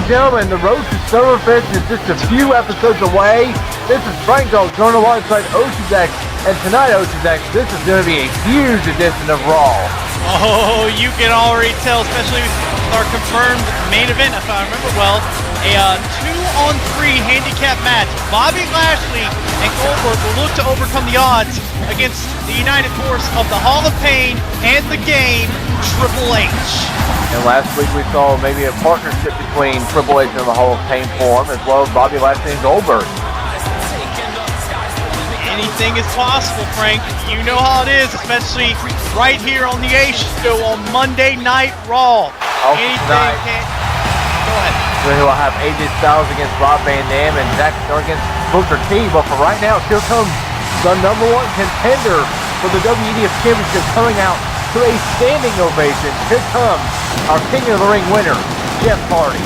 gentlemen, the road to Summerfest is just a few episodes away. This is Frank Dog, joined alongside Ocean's X, and tonight, Ocean's X, this is going to be a huge edition of Raw. Oh, you can already tell, especially with our confirmed main event, if I remember well, a 2-on-3 handicap match. Bobby Lashley and Goldberg will look to overcome the odds against the united force of the Hall of Pain and the Game, Triple H. And last week we saw maybe a partnership between Triple H and the Hall of Pain form, as well as Bobby Lashley and Goldberg. Anything is possible, Frank. You know how it is, especially right here on the A Show on Monday Night Raw. Anything can... Go ahead. So we'll have AJ Styles against Rob Van Dam and Zack Sabre against Booker T. But for right now, here comes the #1 contender for the WEDF Championship, coming out to a standing ovation. Here comes our King of the Ring winner, Jeff Hardy.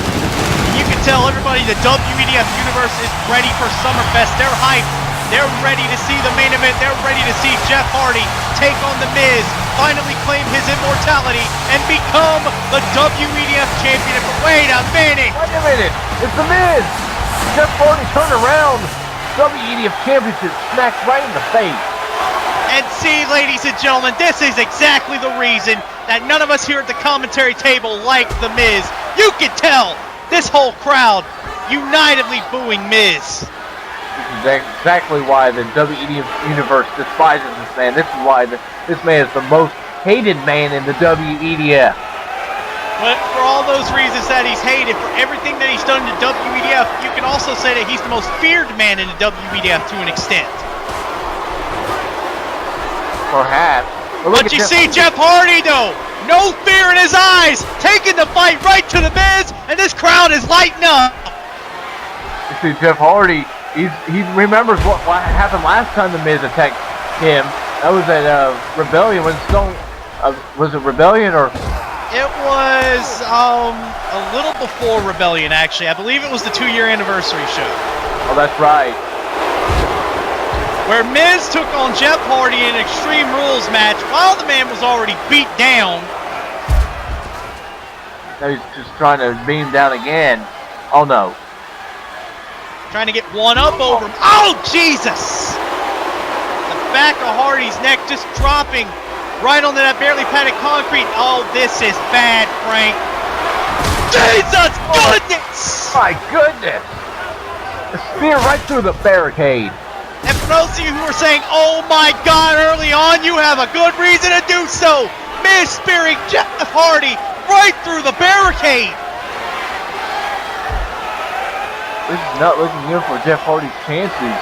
You can tell everybody the WEDF universe is ready for Summerfest. They're hyped. They're ready to see the main event. They're ready to see Jeff Hardy take on The Miz, finally claim his immortality, and become the WEDF champion. But wait a minute! Wait a minute! It's The Miz! Jeff Hardy turned around. WEDF championship smacked right in the face. And see, ladies and gentlemen, this is exactly the reason that none of us here at the commentary table like The Miz. You can tell this whole crowd unitedly booing Miz. This is exactly why the WEDF universe despises this man. This is why this man is the most hated man in the WEDF. But for all those reasons that he's hated, for everything that he's done to WEDF, you can also say that he's the most feared man in the WEDF to an extent. Perhaps. But you see Jeff Hardy, though, no fear in his eyes, taking the fight right to The Miz, and this crowd is lighting up. You see Jeff Hardy, he remembers what happened last time The Miz attacked him. That was at Rebellion when Stone... was it Rebellion or... It was a little before Rebellion, actually. I believe it was the 2-year anniversary show. Oh, that's right. Where Miz took on Jeff Hardy in an Extreme Rules match while the man was already beat down. Now he's just trying to beat him down again. Oh, no. Trying to get one up over him. Oh, Jesus! The back of Hardy's neck just dropping right onto that barely padded concrete. Oh, this is bad, Frank. Jesus goodness! My goodness! A spear right through the barricade. And for those of you who are saying, oh my God, early on, you have a good reason to do so. Miz spearing Jeff Hardy right through the barricade. This is not looking good for Jeff Hardy's chances.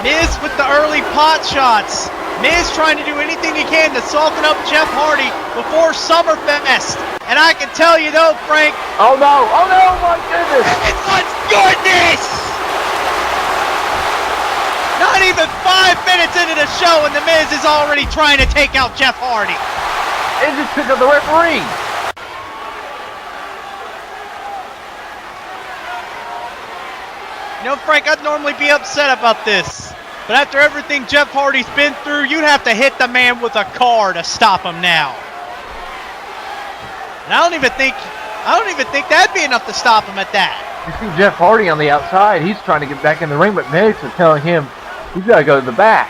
Miz with the early pot shots. Miz trying to do anything he can to soften up Jeff Hardy before Summerfest. And I can tell you though, Frank. Oh no, my goodness. It's goodness! Not even 5 minutes into the show and The Miz is already trying to take out Jeff Hardy. It just took out the referee. You know, Frank, I'd normally be upset about this, but after everything Jeff Hardy's been through, you'd have to hit the man with a car to stop him now. And I don't even think that'd be enough to stop him at that. You see Jeff Hardy on the outside. He's trying to get back in the ring, but Miz is telling him he's got to go to the back.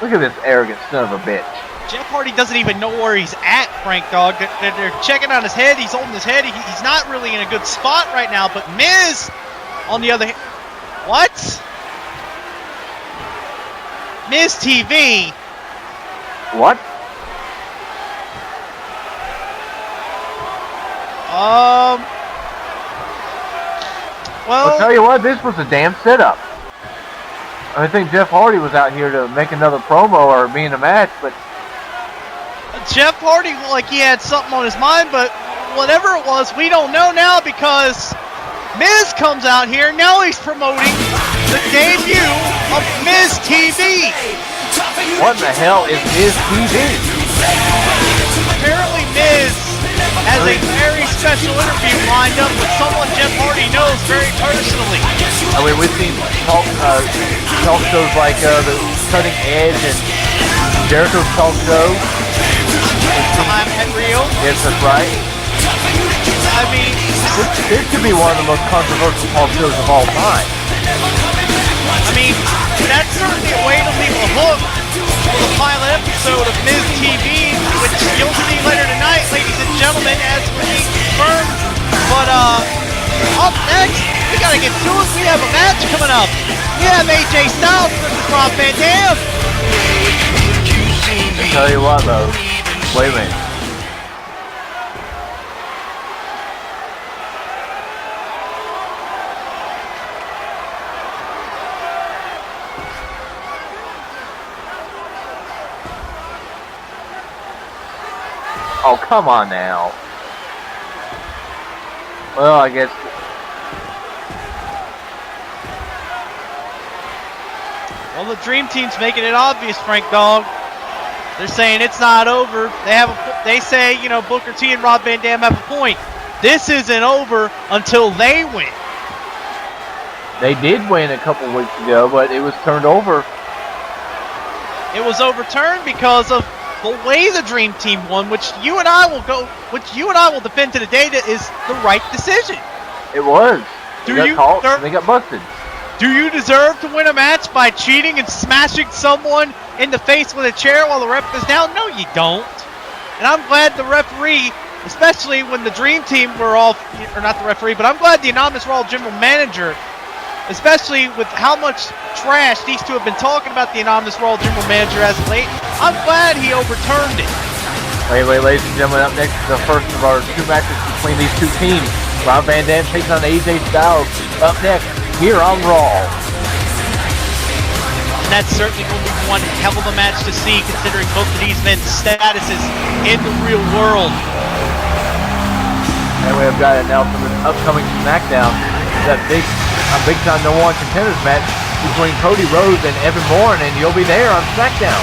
Look at this arrogant son of a bitch. Jeff Hardy doesn't even know where he's at, Frank Dog. They're checking on his head. He's holding his head. He's not really in a good spot right now. But Miz, on the other hand, what? Miz TV. What? Well, I'll tell you what, this was a damn setup. I think Jeff Hardy was out here to make another promo or be in a match, but Jeff Hardy looked like he had something on his mind, but whatever it was, we don't know now because Miz comes out here. Now he's promoting the debut of Miz TV. What in the hell is Miz TV? Apparently Miz has a very special interview lined up with someone Jeff Hardy knows very personally. I mean, we've seen talk shows like the Cutting Edge and Jericho's talk show. time at Rio. Yes, that's right. I mean, This could be one of the most controversial pulp shows of all time. that's certainly a way to leave a hook for the pilot episode of Miz TV, which you'll see later tonight, ladies and gentlemen, as we confirm. But up next, we gotta get to it. We have a match coming up. We have AJ Styles versus Rob Van Dam. I tell you what, though. Wait a minute. Oh, come on now. Well, I guess. Well, the Dream Team's making it obvious, Frank Dog. They're saying it's not over. They say, you know, Booker T and Rob Van Dam have a point. This isn't over until they win. They did win a couple weeks ago, but it was turned over. It was overturned because of the way the Dream Team won, which you and I will defend to the day that is the right decision. It was. They got caught and they got busted. Do you deserve to win a match by cheating and smashing someone in the face with a chair while the ref is down? No, you don't. And I'm glad the referee, especially when the Dream Team were all, or not the referee, but I'm glad the anonymous Raw general manager, especially with how much trash these two have been talking about the anonymous Raw general manager as of late, I'm glad he overturned it. Wait, ladies and gentlemen, up next is the first of our two matches between these two teams. Rob Van Dam takes on AJ Styles. Up next, here on Raw. And that's certainly going to be one hell of a match to see, considering both of these men's statuses in the real world. And we have got it now from the upcoming SmackDown. That big time #1 contenders match between Cody Rhodes and Evan Bourne, and you'll be there on SmackDown.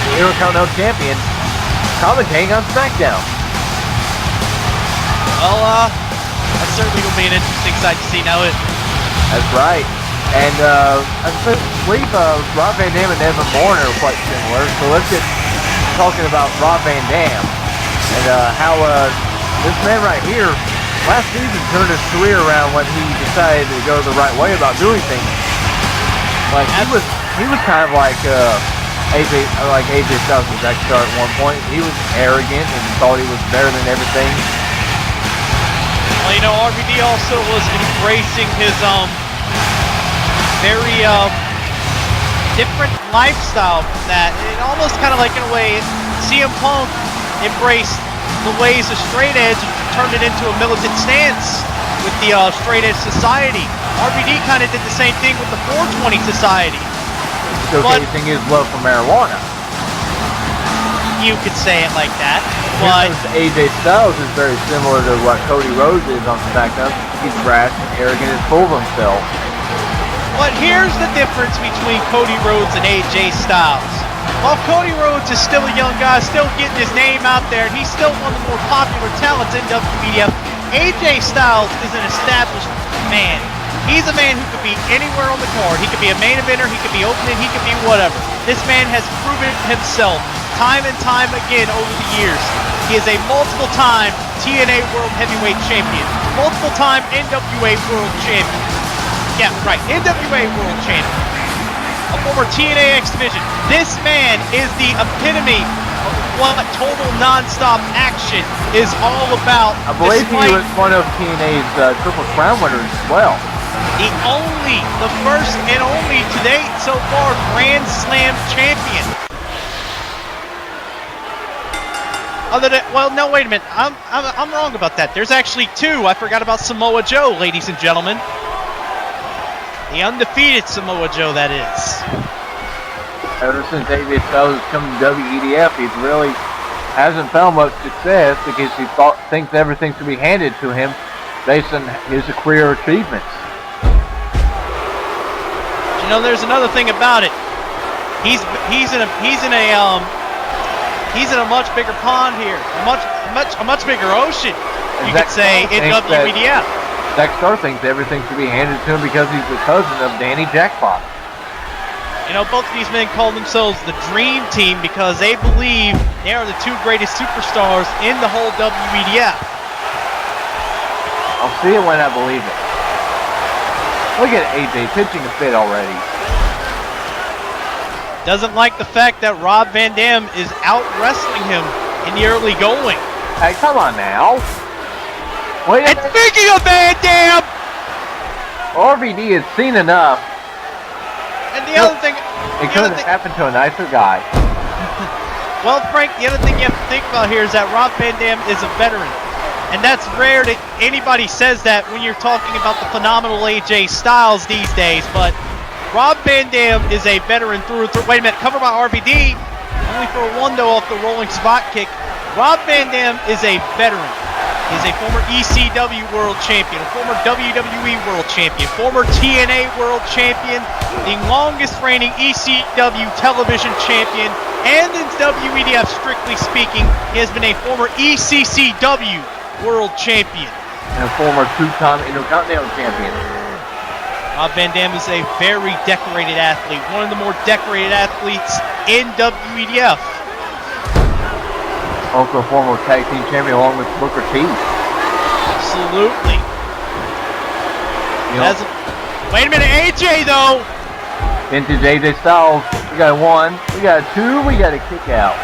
The Intercontinental Champion commentating on SmackDown. Well, that's certainly going to be an interesting sight to see now. That's right. And I believe Rob Van Dam and Evan Bourne are quite similar. So let's get talking about Rob Van Dam and how this man right here last season turned his career around when he decided to go the right way about doing things. Like he was kind of like AJ Styles was that star at one point. He was arrogant and thought he was better than everything. Well, you know, RVD also was embracing his very different lifestyle from that. It almost kind of like, in a way, CM Punk embraced the ways of straight edge and turned it into a militant stance with the straight edge society. RVD kind of did the same thing with the 420 society. Showcasing his love for marijuana. You could say it like that. But AJ Styles is very similar to what Cody Rhodes is on SmackDown. He's brash and arrogant and full of himself. But here's the difference between Cody Rhodes and AJ Styles. While Cody Rhodes is still a young guy, still getting his name out there, and he's still one of the more popular talents in WEDF, AJ Styles is an established man. He's a man who could be anywhere on the card. He could be a main eventer, he could be opening, he could be whatever. This man has proven himself time and time again over the years. He is a multiple-time TNA World Heavyweight Champion, multiple-time NWA World Champion. Yeah, right, NWA World Champion. A former TNA X Division. This man is the epitome of what total non-stop action is all about. I believe he was one of TNA's Triple Crown winners as well. The first and only to date so far Grand Slam champion. Well, no, wait a minute. I'm wrong about that. There's actually two. I forgot about Samoa Joe, ladies and gentlemen. The undefeated Samoa Joe, that is. Ever since AJ Styles has come to WEDF, he really hasn't found much success because he thinks everything should be handed to him based on his career achievements. You know, there's another thing about it. He's in a much bigger pond here, a much bigger ocean. You could say in WEDF. Zack Starr thinks everything should be handed to him because he's the cousin of Danny Jackpot. You know, both of these men call themselves the Dream Team because they believe they are the two greatest superstars in the whole WEDF. I'll see it when I believe it. Look at AJ pitching a fit already. Doesn't like the fact that Rob Van Dam is out wrestling him in the early going. Hey, come on now. Wait a And minute. speaking of Van Dam, RVD has seen enough. and the other thing, It could have happened to a nicer guy. well, Frank, the other thing you have to think about here is that Rob Van Dam is a veteran. And that's rare that anybody says that when you're talking about the phenomenal AJ Styles these days. But Rob Van Dam is a veteran through and through. Wait a minute, covered by RVD. Only for a one, though, off the rolling spot kick. Rob Van Dam is a veteran. He's a former ECW World Champion, a former WWE World Champion, former TNA World Champion, the longest reigning ECW Television Champion, and in WEDF, strictly speaking, he has been a former ECCW World Champion. And a former two-time Intercontinental Champion. Rob Van Dam is a very decorated athlete, one of the more decorated athletes in WEDF. Also a former tag team champion along with Booker T. Absolutely. You know, Wait a minute, AJ though! vintage AJ Styles. We got a 1, we got a 2, we got a kick out.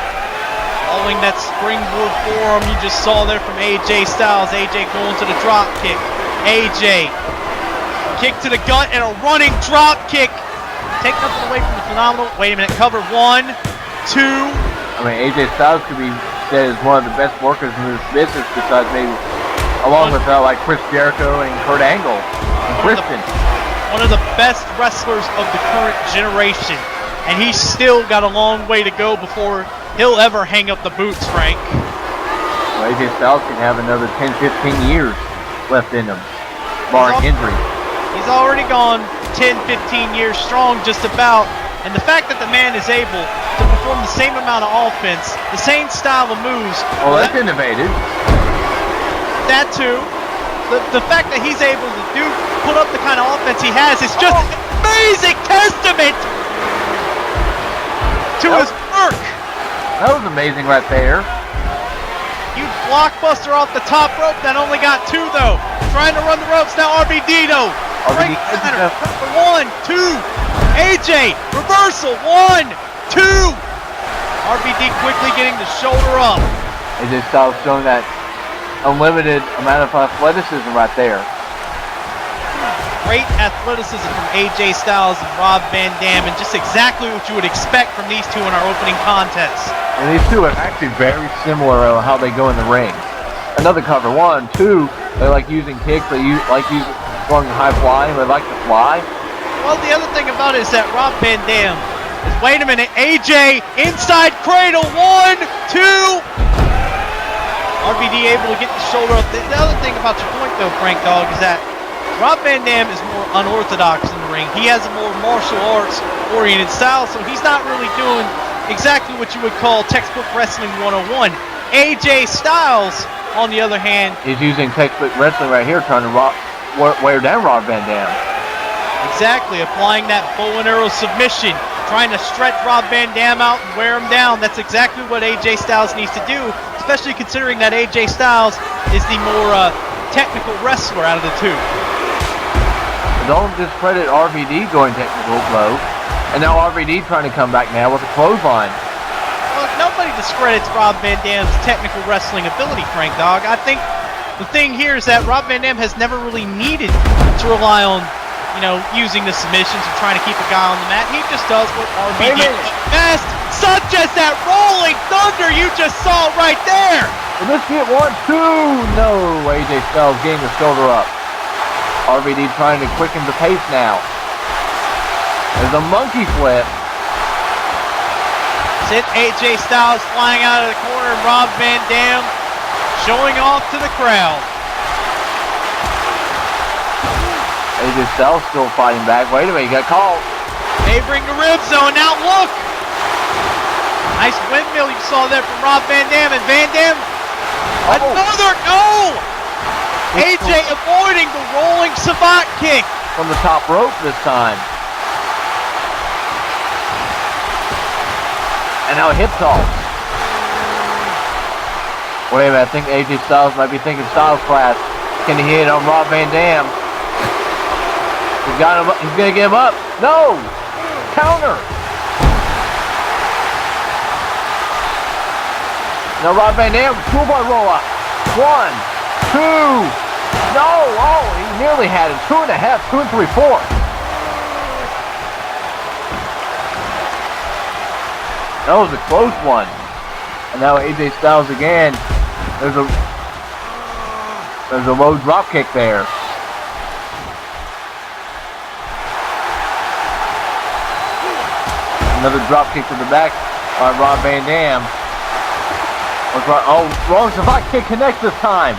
Following that springboard forearm you just saw there from AJ Styles. AJ going to the drop kick. AJ. Kick to the gut and a running drop kick. Take nothing away from the phenomenal. Wait a minute, cover 1, 2. I mean, AJ Styles could be said as one of the best workers in this business besides maybe, along with like Chris Jericho and Kurt Angle and Christian. One of the best wrestlers of the current generation. And he's still got a long way to go before he'll ever hang up the boots, Frank. Well, AJ Styles can have another 10, 15 years left in him, barring injury. He's already gone 10, 15 years strong just about. And the fact that the man is able to perform the same amount of offense, the same style of moves. Well, that's innovative. That too. The fact that he's able to put up the kind of offense he has is just an amazing testament to his work. That was amazing right there. Huge blockbuster off the top rope that only got 2 though. Trying to run the ropes now. RVD though. RVD. Right, 1, 2. AJ, reversal, 1, 2. RVD quickly getting the shoulder up. AJ Styles showing that unlimited amount of athleticism right there. Great athleticism from AJ Styles and Rob Van Dam, and just exactly what you would expect from these two in our opening contest. And these two are actually very similar on how they go in the ring. Another cover, 1, 2. They like using kicks. They like using going high flying. They like to fly. Well, the other thing about it is that Rob Van Dam is, wait a minute, AJ inside cradle, 1, 2. RVD able to get the shoulder up. The other thing about your point though, Frank Dog, is that Rob Van Dam is more unorthodox in the ring. He has a more martial arts oriented style, so he's not really doing exactly what you would call textbook wrestling 101. AJ Styles, on the other hand, is using textbook wrestling right here, trying to wear down Rob Van Dam. Exactly, applying that bow and arrow submission, trying to stretch Rob Van Dam out and wear him down. That's exactly what AJ Styles needs to do, especially considering that AJ Styles is the more technical wrestler out of the two. Don't discredit RVD going technical low. And now RVD trying to come back now with a clothesline. Well, nobody discredits Rob Van Dam's technical wrestling ability, Frank Dog. I think the thing here is that Rob Van Dam has never really needed to rely on, using the submissions and trying to keep a guy on the mat. He just does what RVD does best, such as that rolling thunder you just saw right there. Will this get 1, 2? No, AJ Styles getting the shoulder up. RVD trying to quicken the pace now. There's a monkey flip. Sit AJ Styles flying out of the corner, and Rob Van Dam showing off to the crowd. AJ Styles still fighting back. Wait a minute, he got called. Favoring the rib zone. Now look. Nice windmill you saw there from Rob Van Dam, and Van Dam. Another no. AJ avoiding the rolling savant kick from the top rope this time. And now a hip toss. Wait a minute, I think AJ Styles might be thinking Styles Clash. Can he hit on Rob Van Dam? He's got him. He's gonna get him up. No! Counter! Now Rob Van Dam, toolbar roll up. 1, 2. No! Oh, he nearly had it. 2.5, 2 3/4. That was a close one. And now AJ Styles again. There's a low drop kick there. Another drop kick to the back by Rob Van Dam. Oh, wrong survive kick connects this time.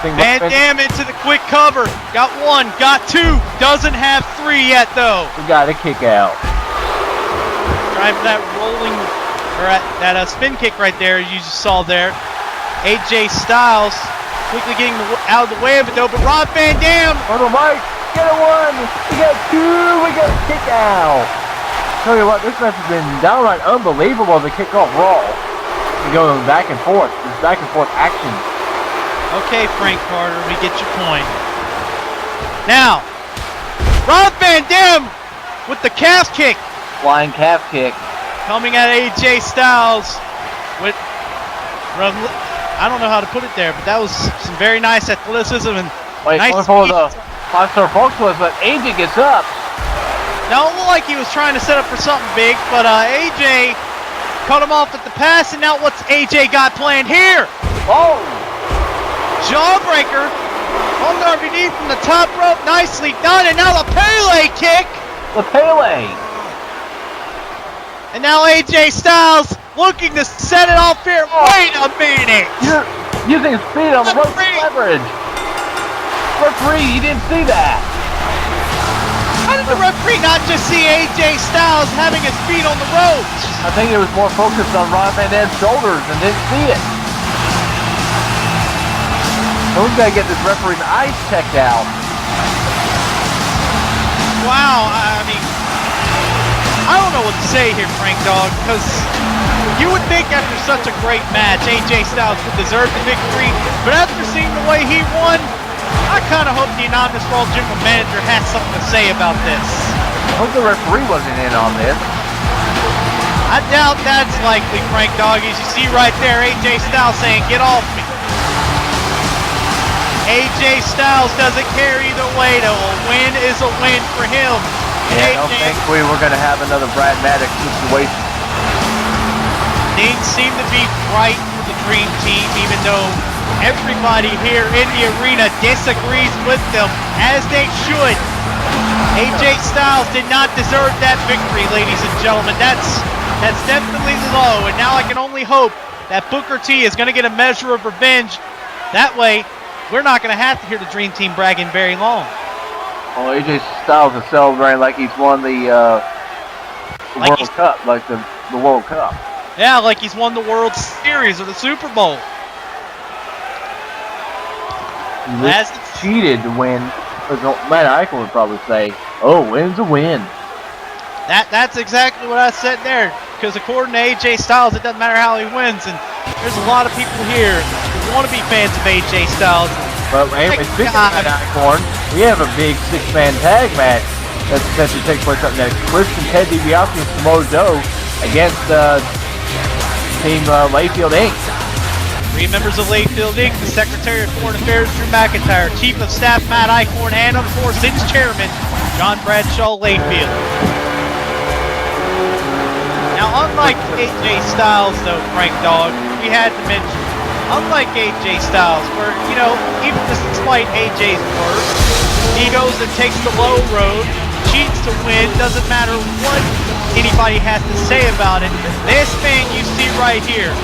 Van Dam into the quick cover. Got 1, got 2. Doesn't have 3 yet though. We got a kick out. Trying for that rolling, or that spin kick right there you just saw there. AJ Styles quickly getting out of the way of it though, but Rob Van Dam. On the mic, get a 1, we got 2, we got a kick out. Tell you what, this match has been downright unbelievable to kick off Raw. We're going back and forth, this back and forth action. Okay, Frank Carter, we get your point. Now, Rob Van Dam with the calf kick. Flying calf kick. Coming at AJ Styles with, I don't know how to put it there, but that was some very nice athleticism and wait, nice for the 5-star Fox was, but AJ gets up. Now it looked like he was trying to set up for something big, but AJ cut him off at the pass, and now what's AJ got planned here? Oh! Jawbreaker on the RVD from the top rope, nicely done, and now the Pele kick. The Pele. And now AJ Styles looking to set it off here. Oh. Wait a minute! You're using speed on the rope leverage. Referee, you didn't see that. How did the referee not just see AJ Styles having his feet on the ropes? I think it was more focused on Rob Van Dam's shoulders and didn't see it. So we've got to get this referee's eyes checked out. Wow, I mean, I don't know what to say here, Frank Dog, because you would think after such a great match, AJ Styles would deserve the victory, but after seeing the way he won, I kind of hope the anonymous Raw General Manager has something to say about this. I hope the referee wasn't in on this. I doubt that's likely, Frank Dog. As you see right there, AJ Styles saying, "Get off me." AJ Styles doesn't care either way, though. A win is a win for him. Yeah, I don't think we were going to have another Brad Maddox situation. Things seem to be bright for the Dream Team, even though everybody here in the arena disagrees with them, as they should. AJ Styles did not deserve that victory, ladies and gentlemen. That's definitely low, and now I can only hope that Booker T is going to get a measure of revenge. That way, we're not going to have to hear the Dream Team bragging very long. Well, AJ Styles is celebrating like he's won the World Cup, like the World Cup. Yeah, like he's won the World Series or the Super Bowl. That's cheated to win. Matt Eichel would probably say, "Oh, win's a win." That's exactly what I said there. Because according to AJ Styles, it doesn't matter how he wins, and there's a lot of people here who want to be fans of AJ Styles. But anyway, speaking of Matt Eichhorn, we have a big 6-man tag match that's set to take place up next. Christian Ted DiBiase and Samoa Joe against Team Layfield Inc. 3 members of Layfield Inc., the Secretary of Foreign Affairs, Drew McIntyre, Chief of Staff, Matt Eichhorn, and of course, its Chairman, John Bradshaw Layfield. Now, unlike AJ Styles, though, Frank Dog, we had to mention, unlike AJ Styles, where, you know, even despite AJ's work, he goes and takes the low road, cheats to win, doesn't matter what anybody has to say about it. This man you see right here,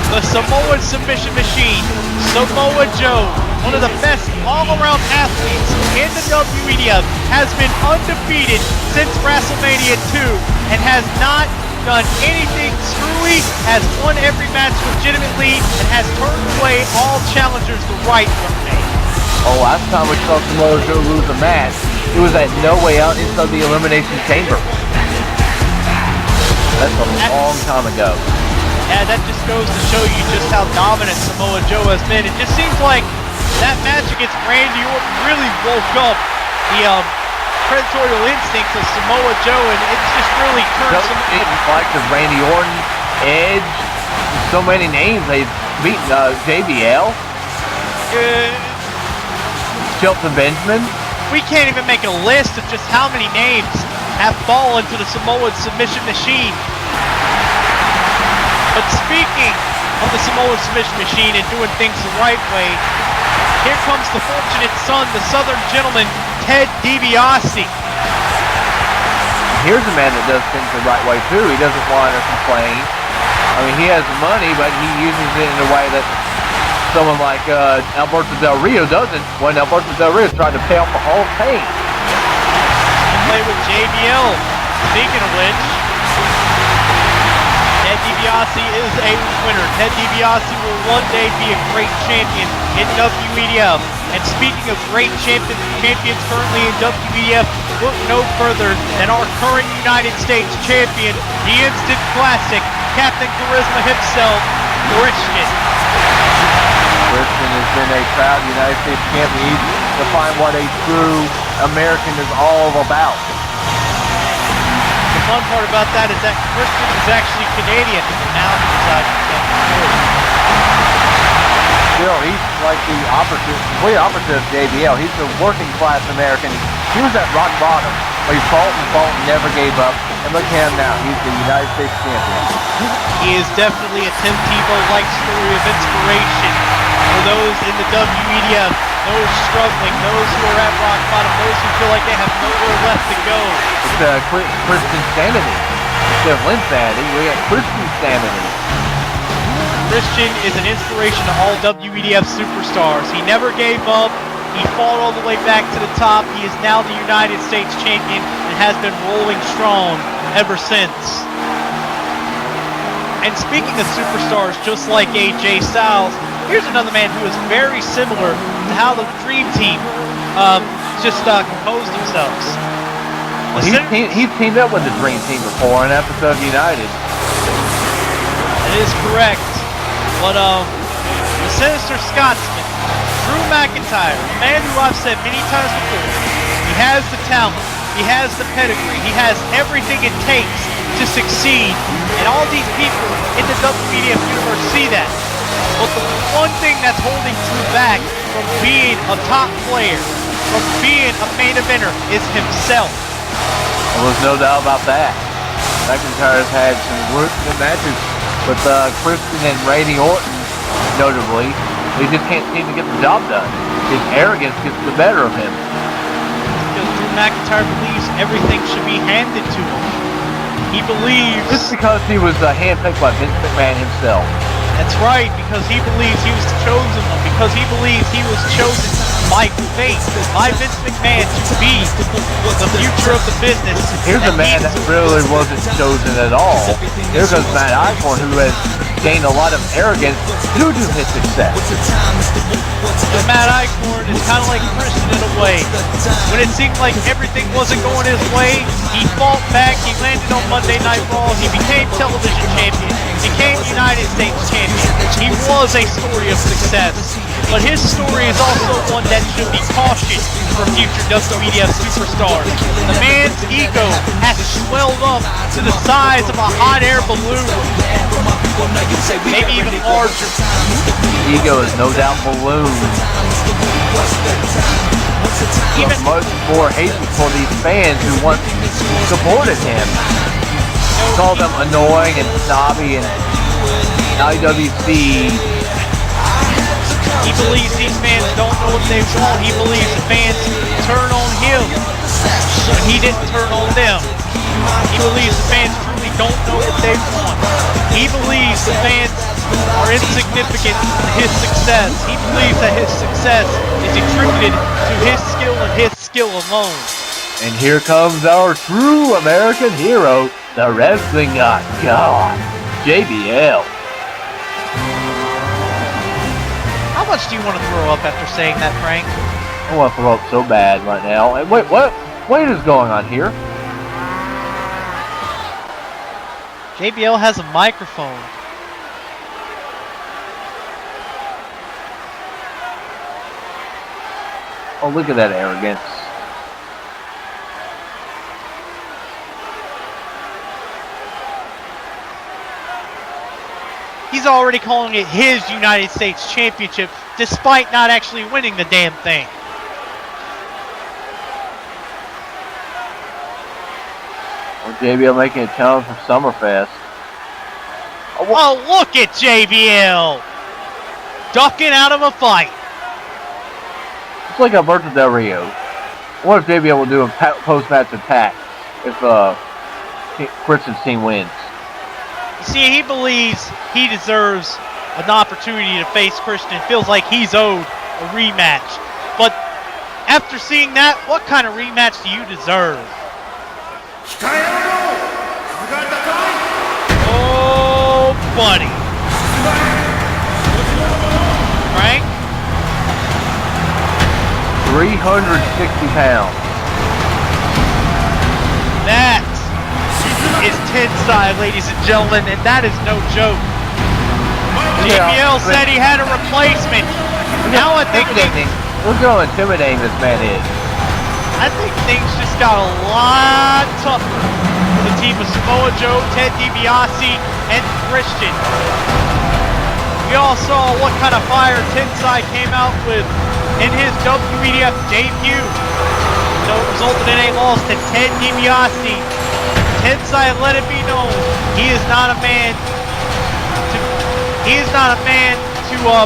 the Samoan submission machine, Samoa Joe, one of the best all-around athletes in the WEDF, has been undefeated since WrestleMania 2 and has not done anything screwy, has won every match legitimately, and has turned away all challengers the right way. Oh, last time we saw Samoa Joe lose a match, it was at No Way Out inside the Elimination Chamber. That's a long time ago. Yeah, that just goes to show you just how dominant Samoa Joe has been. It just seems like that match against Randy Orton really woke up the predatorial instincts of Samoa Joe, and it's just really turned like the Randy Orton, Edge, so many names. They've beaten JBL, Shelton Benjamin. We can't even make a list of just how many names have fallen to the Samoan submission machine. But speaking of the Samoan submission machine and doing things the right way, here comes the fortunate son, the Southern gentleman, Ted DiBiase. Here's a man that does things the right way too. He doesn't whine or complain. I mean, he has money, but he uses it in a way that someone like Alberto Del Rio doesn't, when Alberto Del Rio is trying to pay off the Hall of Fame. Play with JBL. Speaking of which, Ted DiBiase is a winner. Ted DiBiase will one day be a great champion in WEDF. And speaking of great champions currently in WEDF, look no further than our current United States champion, the Instant Classic, Captain Charisma himself, Christian. Christian has been a proud United States champion. He's defined what a true American is all about. The fun part about that is that Christian is actually Canadian, and now he resides in South Dakota. Still, he's like the complete opposite of JBL. He's a working class American. He was at rock bottom, but he fought and never gave up. And look at him now. He's the United States champion. He is definitely a Tim Tebow-like story of inspiration for those in the WEDF, those struggling, those who are at rock bottom, those who feel like they have nowhere left to go. It's Christian sanity. Instead of Linsanity, we got Christian sanity. Christian is an inspiration to all WEDF superstars. He never gave up. He fought all the way back to the top. He is now the United States champion and has been rolling strong ever since. And speaking of superstars just like AJ Styles, here's another man who is very similar to how the Dream Team composed themselves. Well, he's teamed up with the Dream Team before in an episode of United. That is correct. But the Sinister Scotsman, Drew McIntyre, a man who I've said many times before, he has the talent, he has the pedigree, he has everything it takes to succeed, and all these people in the WEDF universe see that. But the one thing that's holding Drew back from being a top player, from being a main eventer, is himself. There was no doubt about that. McIntyre's had some good matches with Christian and Randy Orton, notably. They just can't seem to get the job done. His arrogance gets the better of him. Because Drew McIntyre believes everything should be handed to him. He believes... Just because he was handpicked by Vince McMahon himself. That's right, because he believes he was the chosen one, because he believes he was chosen by fate, by Vince McMahon to be the future of the business. Here's a man that really wasn't chosen at all. Here goes Matt Eichhorn, who has gained a lot of arrogance due to his success. But Matt Eichhorn is kind of like Christian in a way. When it seemed like everything wasn't going his way, he fought back, he landed on Monday Night Raw, he became television champion, became United States champion. He was a story of success, but his story is also one that should be cautioned for future WEDF superstars. The man's ego has swelled up to the size of a hot air balloon, maybe even larger. Ego is no doubt ballooned. Even much more hateful for these fans who once supported him. Call them annoying and snobby and IWC. He believes these fans don't know what they want. He believes the fans turn on him when he didn't turn on them. He believes the fans truly don't know what they want. He believes the fans are insignificant to his success. He believes that his success is attributed to his skill and his skill alone. And here comes our true American hero, the wrestling god, JBL. How much do you want to throw up after saying that, Frank? I want to throw up so bad right now. And wait, what is going on here? JBL has a microphone. Oh, look at that arrogance. He's already calling it his United States Championship, despite not actually winning the damn thing. Well, JBL making a challenge for Summerfest. Oh, look at JBL! Ducking out of a fight. It's like Alberto Del Rio. What if JBL will do a post-match attack if Christian's team wins? You see, he believes he deserves an opportunity to face Christian. Feels like he's owed a rematch. But after seeing that, what kind of rematch do you deserve? Oh, buddy. Frank? 360 pounds. That is Tensai, ladies and gentlemen, and that is no joke. JBL said he had a replacement. Now I think look how intimidating this man is. I think things just got a lot tougher for the team of Samoa Joe, Ted DiBiase, and Christian. We all saw what kind of fire Tensai came out with in his WEDF debut. So it resulted in a loss to Ted DiBiase. Tensai let it be known he is not a man to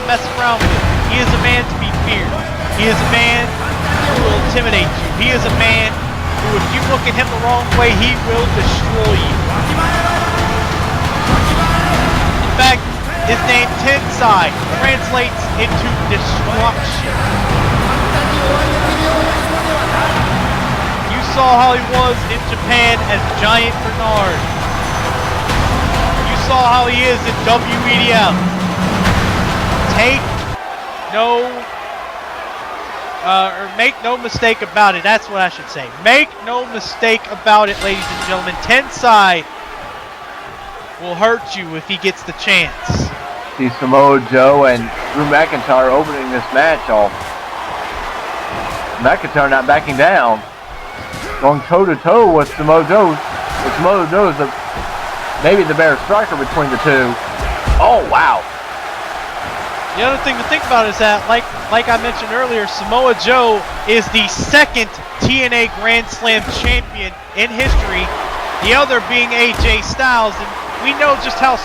mess around with. He is a man to be feared. He is a man who will intimidate you. He is a man who, if you look at him the wrong way, he will destroy you. In fact, his name Tensai translates into destruction. You saw how he was in Japan as Giant Bernard. You saw how he is in WEDF. Make no mistake about it. That's what I should say. Make no mistake about it, ladies and gentlemen. Tensai will hurt you if he gets the chance. See Samoa Joe and Drew McIntyre opening this match off. McIntyre not backing down. Going toe-to-toe with Samoa Joe. With Samoa Joe is maybe the better striker between the two. Oh, wow. The other thing to think about is that, like I mentioned earlier, Samoa Joe is the second TNA Grand Slam champion in history, the other being AJ Styles. And we know just how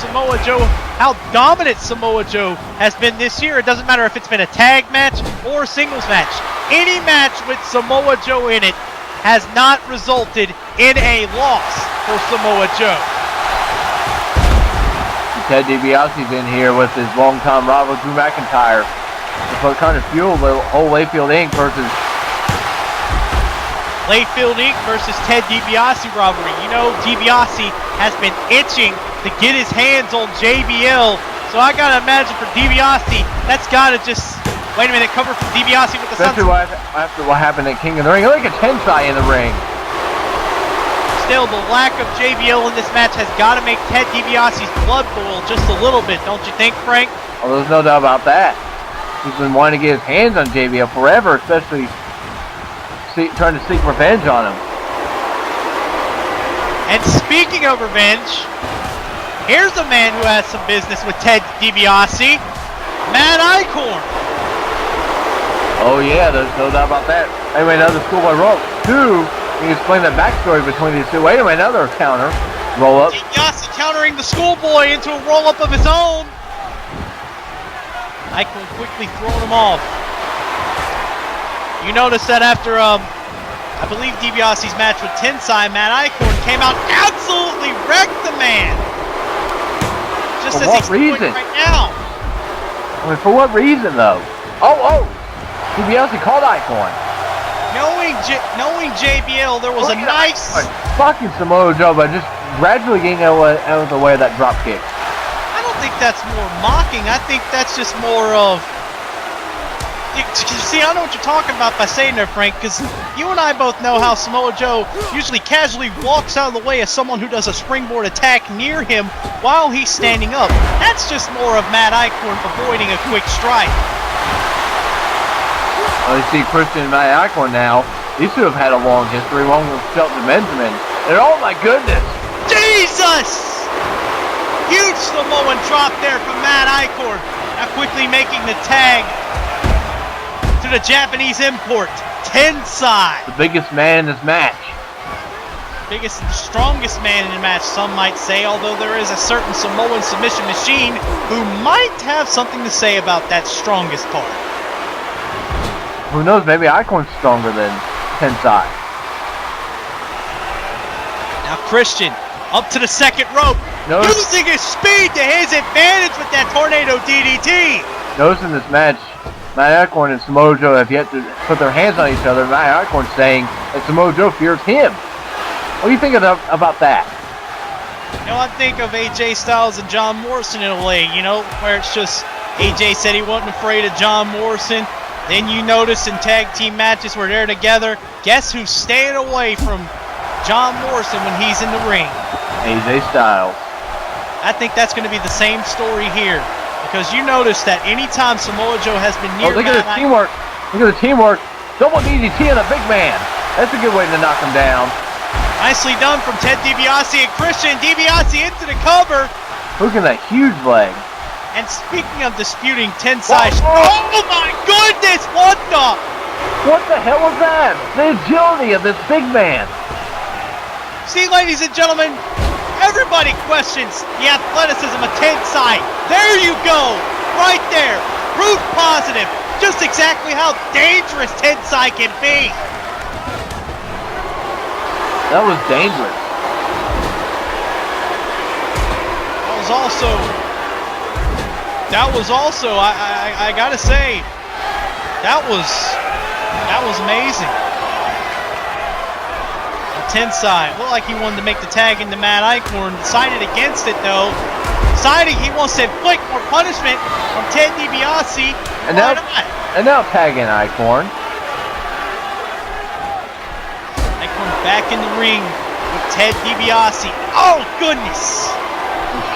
dominant Samoa Joe has been this year. It doesn't matter if it's been a tag match or a singles match. Any match with Samoa Joe in it has not resulted in a loss for Samoa Joe. Ted DiBiase's in here with his longtime rival Drew McIntyre. To kind of fuel the whole Layfield Inc. versus Ted DiBiase rivalry. You know, DiBiase has been itching to get his hands on JBL. So I gotta imagine for DiBiase, that's gotta just wait a minute, cover from DiBiase with the Especially after what happened at King of the Ring. Look at Tensai in the ring. Still, the lack of JBL in this match has got to make Ted DiBiase's blood boil just a little bit, don't you think, Frank? Oh, there's no doubt about that. He's been wanting to get his hands on JBL forever, especially trying to seek revenge on him. And speaking of revenge, here's a man who has some business with Ted DiBiase, Matt Icorn. Oh yeah, there's no doubt about that. Anyway, another schoolboy roll. You can explain that backstory between these two. Wait a minute, another counter. Roll up. DiBiase countering the schoolboy into a roll up of his own. Icorn quickly throwing him off. You notice that after, I believe DiBiase's match with Tensai, Matt Icorn came out absolutely wrecked the man. Just as he's doing right now. I mean, for what reason, though? Oh! DiBiase called Icorn. Knowing JBL, there was a nice... Fucking Samoa Joe, but just gradually getting out of the way of that drop kick. I don't think that's more mocking. I think that's just more of, See, I know what you're talking about by saying there, Frank, because you and I both know how Samoa Joe usually casually walks out of the way of someone who does a springboard attack near him while he's standing up. That's just more of Matt Eichhorn avoiding a quick strike. Well, you see Christian and Matt Eichhorn now. These two have had a long history, along with Shelton Benjamin. And oh my goodness! Jesus! Huge Samoan drop there from Matt Eichhorn. Now quickly making the tag to the Japanese import, Tensai. The biggest man in this match. Biggest and strongest man in the match, some might say, although there is a certain Samoan submission machine who might have something to say about that strongest part. Who knows, maybe Eichhorn's stronger than Tensai. Now Christian, up to the second rope, using his speed to his advantage with that Tornado DDT. Notice in this match, Matt Eichhorn and Samoa Joe have yet to put their hands on each other. Matt Eichhorn saying that Samoa Joe fears him. What do you think about that? You know, I think of AJ Styles and John Morrison in a way, you know, where it's just AJ said he wasn't afraid of John Morrison. Then you notice in tag team matches where they're together, guess who's staying away from John Morrison when he's in the ring? AJ Styles. I think that's going to be the same story here, because you notice that anytime Samoa Joe has been near look at the teamwork. Look at the teamwork. Double DDT on a big man. That's a good way to knock him down. Nicely done from Ted DiBiase and Christian. DiBiase into the cover. Look at that huge leg. And speaking of disputing Tensai, oh my goodness, what the hell was that? The agility of this big man. See, ladies and gentlemen, everybody questions the athleticism of Tensai. There you go, right there, proof positive, just exactly how dangerous Tensai can be. That was dangerous. That was also, I gotta say, that was amazing. Tensai looked like he wanted to make the tag into Matt Eichhorn. Decided against it though. Deciding he wants to inflict more punishment on Ted DiBiase. And now tagging Eichhorn. Eichhorn back in the ring with Ted DiBiase. Oh goodness!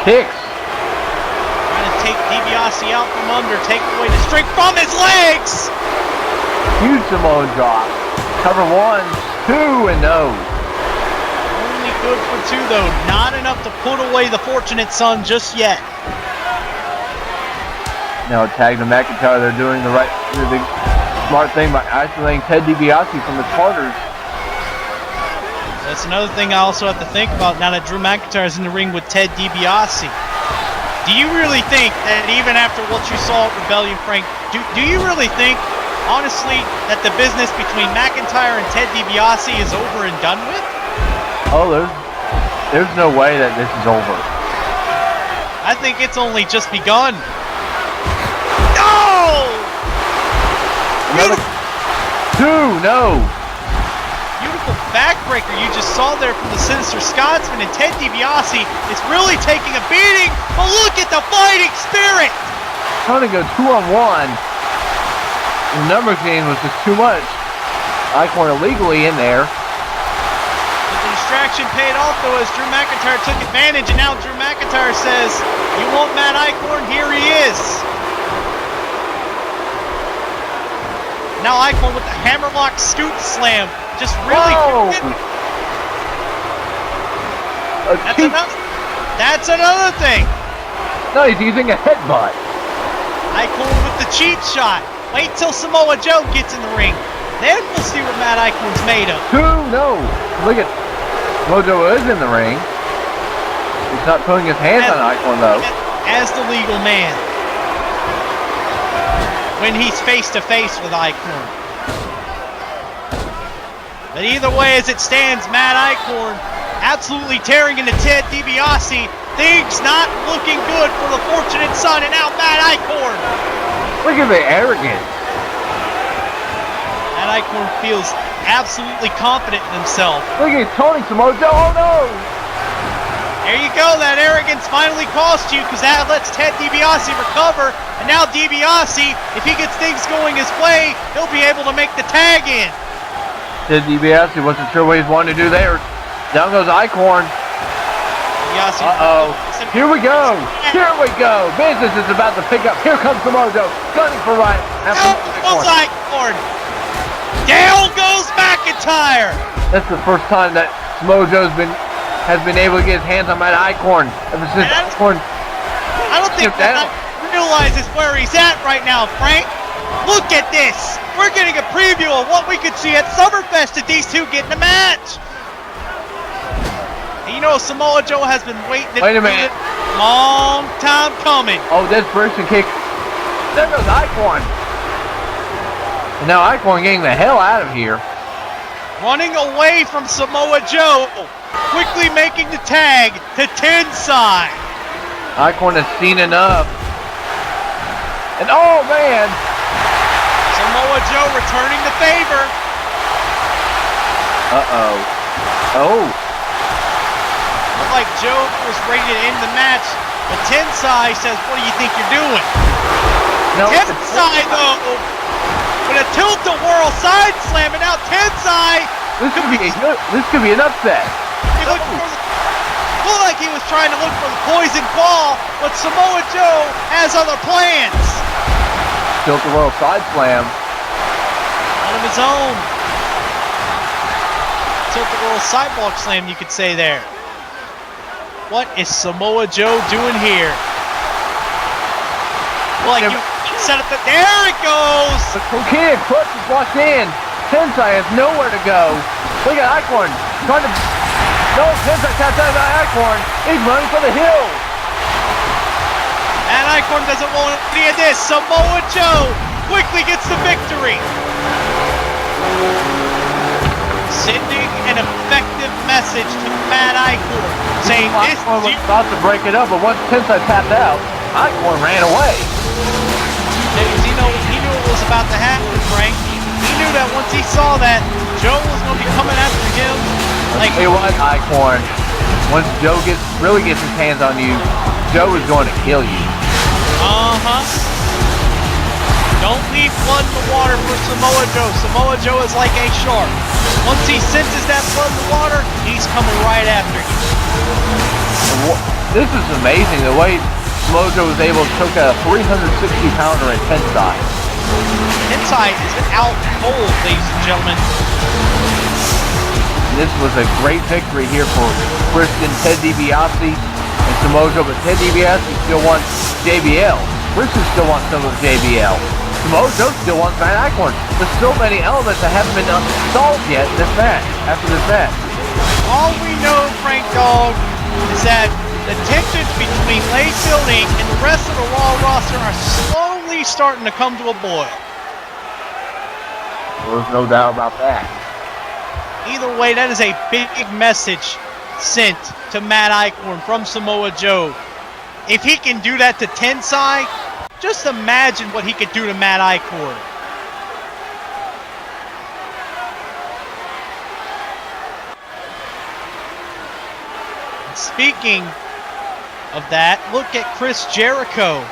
Kicks. Trying to take DiBiase out from under, take away the strength from his legs. Huge Samoan drop. Cover 1, 2, and no. Good for 2 though, not enough to put away the Fortunate Son just yet. Now tag to McIntyre, they're doing the smart thing by isolating Ted DiBiase from the Tartars. That's another thing I also have to think about now that Drew McIntyre's in the ring with Ted DiBiase. Do you really think that even after what you saw at Rebellion, Frank, do you really think, honestly, that the business between McIntyre and Ted DiBiase is over and done with? Oh, there's no way that this is over. I think it's only just begun. No! Another 2, no. Beautiful backbreaker you just saw there from the Sinister Scotsman, and Ted DiBiase is really taking a beating, but look at the fighting spirit! Trying to go 2-on-1. The numbers game was just too much. Eichhorn illegally in there. Distraction paid off though as Drew McIntyre took advantage, and now Drew McIntyre says, "You want Matt Eichhorn? Here he is." Now Eichhorn with the hammerlock scoop slam, just really. That's another thing. No, he's using a headbutt. Eichhorn with the cheap shot. Wait till Samoa Joe gets in the ring, then we'll see what Matt Eichhorn's made of. 2, no. Look at. Mojo is in the ring. He's not putting his hands on Eichhorn though. As the legal man. When he's face to face with Eichhorn. But either way as it stands, Matt Eichhorn absolutely tearing into Ted DiBiase. Things not looking good for the Fortunate Son, and now Matt Eichhorn. Look at the arrogance. Matt Eichhorn feels absolutely confident in himself. Look at Tony Samoa Joe. Oh no! There you go. That arrogance finally cost you because that lets Ted DiBiase recover. And now DiBiase, if he gets things going his way, he'll be able to make the tag in. Ted DiBiase wasn't sure what he's wanting to do there. Down goes Icorn. Uh-oh. Here we go. Here we go. Business is about to pick up. Here comes Samoa Joe. Gunning for right. Down goes Icorn. Down goes McIntyre. That's the first time that Samoa Joe has been able to get his hands on that Icorn ever since Icorn. I don't think that realizes where he's at right now, Frank. Look at this. We're getting a preview of what we could see at Summerfest if these two get in a match. And you know Samoa Joe has been waiting. Wait a minute. Long time coming. Oh, desperation kick. There goes Icorn. And now Icorn getting the hell out of here. Running away from Samoa Joe. Quickly making the tag to Tensai. Icorn has seen enough. And oh man. Samoa Joe returning the favor. Uh-oh. Oh. Looked like Joe was ready to end the match, but Tensai says, what do you think you're doing? No, Tensai, though, with a tilt-a-whirl side slam, and now Tensai... This could be an upset. He looked like he was trying to look for the poison ball, but Samoa Joe has other plans. Tilt-a-whirl side slam. One of his own. Tilt-a-whirl sidewalk slam, you could say there. What is Samoa Joe doing here? Well, like you set up the... There it goes! The Coquina clutch is locked in. Tensai has nowhere to go. Look at Icorn trying to... No, Tensai taps out of Icorn. He's running for the hill. And Icorn doesn't want any of this. Samoa Joe quickly gets the victory. Sending an effective message to Matt Icorn, saying this Icorn was about to break it up, but once Tensai tapped out, Icorn ran away. He knew it was about to happen, Frank. He knew that once he saw that, Joe was going to be coming after him. Like, tell you what, Icorn, once Joe really gets his hands on you, Joe is going to kill you. Don't leave blood in the water for Samoa Joe. Samoa Joe is like a shark. Once he senses that blood in the water, he's coming right after you. This is amazing, the way Samoa Joe was able to choke out a 360-pounder at Tensai. Tensai is out cold, ladies and gentlemen. This was a great victory here for Christian, Ted DiBiase, and Samoa Joe, but Ted DiBiase still wants JBL. Christian still wants some of JBL. Samoa Joe still wants Matt Icorn. There's so many elements that haven't been solved yet in this match, after this match. All we know, Frank Dog, is that the tensions between Layfield Inc. and the rest of the Raw roster are slowly starting to come to a boil. There's no doubt about that. Either way, that is a big message sent to Matt Icorn from Samoa Joe. If he can do that to Tensai, just imagine what he could do to Matt Icorn. Speaking of that, look at Chris Jericho.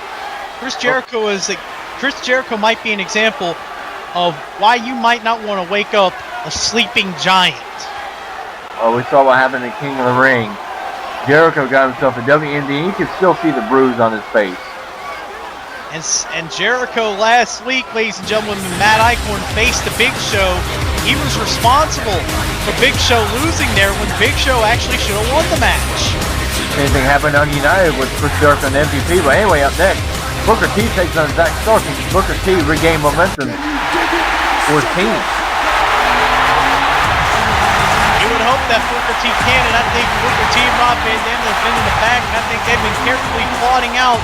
Chris Jericho might be an example of why you might not want to wake up a sleeping giant. Oh, we saw what happened in King of the Ring. Jericho got himself a WND. You can still see the bruise on his face. And Jericho last week, ladies and gentlemen, when Matt Icorn faced the Big Show, he was responsible for Big Show losing there when Big Show actually should have won the match. Same thing happened on United with Chris Jericho and MVP. But anyway, up next, Booker T takes on Zack Stark, and Booker T regained momentum for his team. You would hope that Booker T can, and I think Booker T and Rob Van Dam have been in the back, and I think they've been carefully plotting out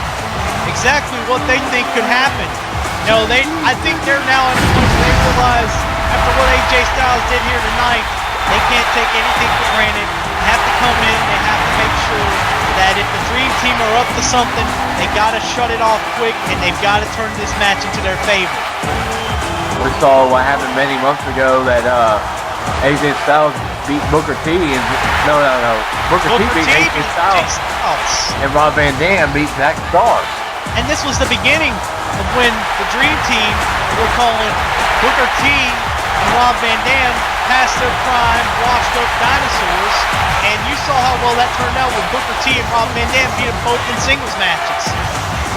exactly what they think could happen. You know, I think they're now at a point where they realize, after what AJ Styles did here tonight, they can't take anything for granted. They have to come in, they have to make sure that if the Dream Team are up to something, they gotta shut it off quick, and they've gotta turn this match into their favor. We saw what happened many months ago that AJ Styles beat Booker T, and No. Booker T beat AJ Styles, and Rob Van Dam beat Zack Starr. And this was the beginning of when the Dream Team were calling Booker T and Rob Van Dam past their prime, washed up dinosaurs. And you saw how well that turned out when Booker T and Rob Van Dam beat them both in singles matches.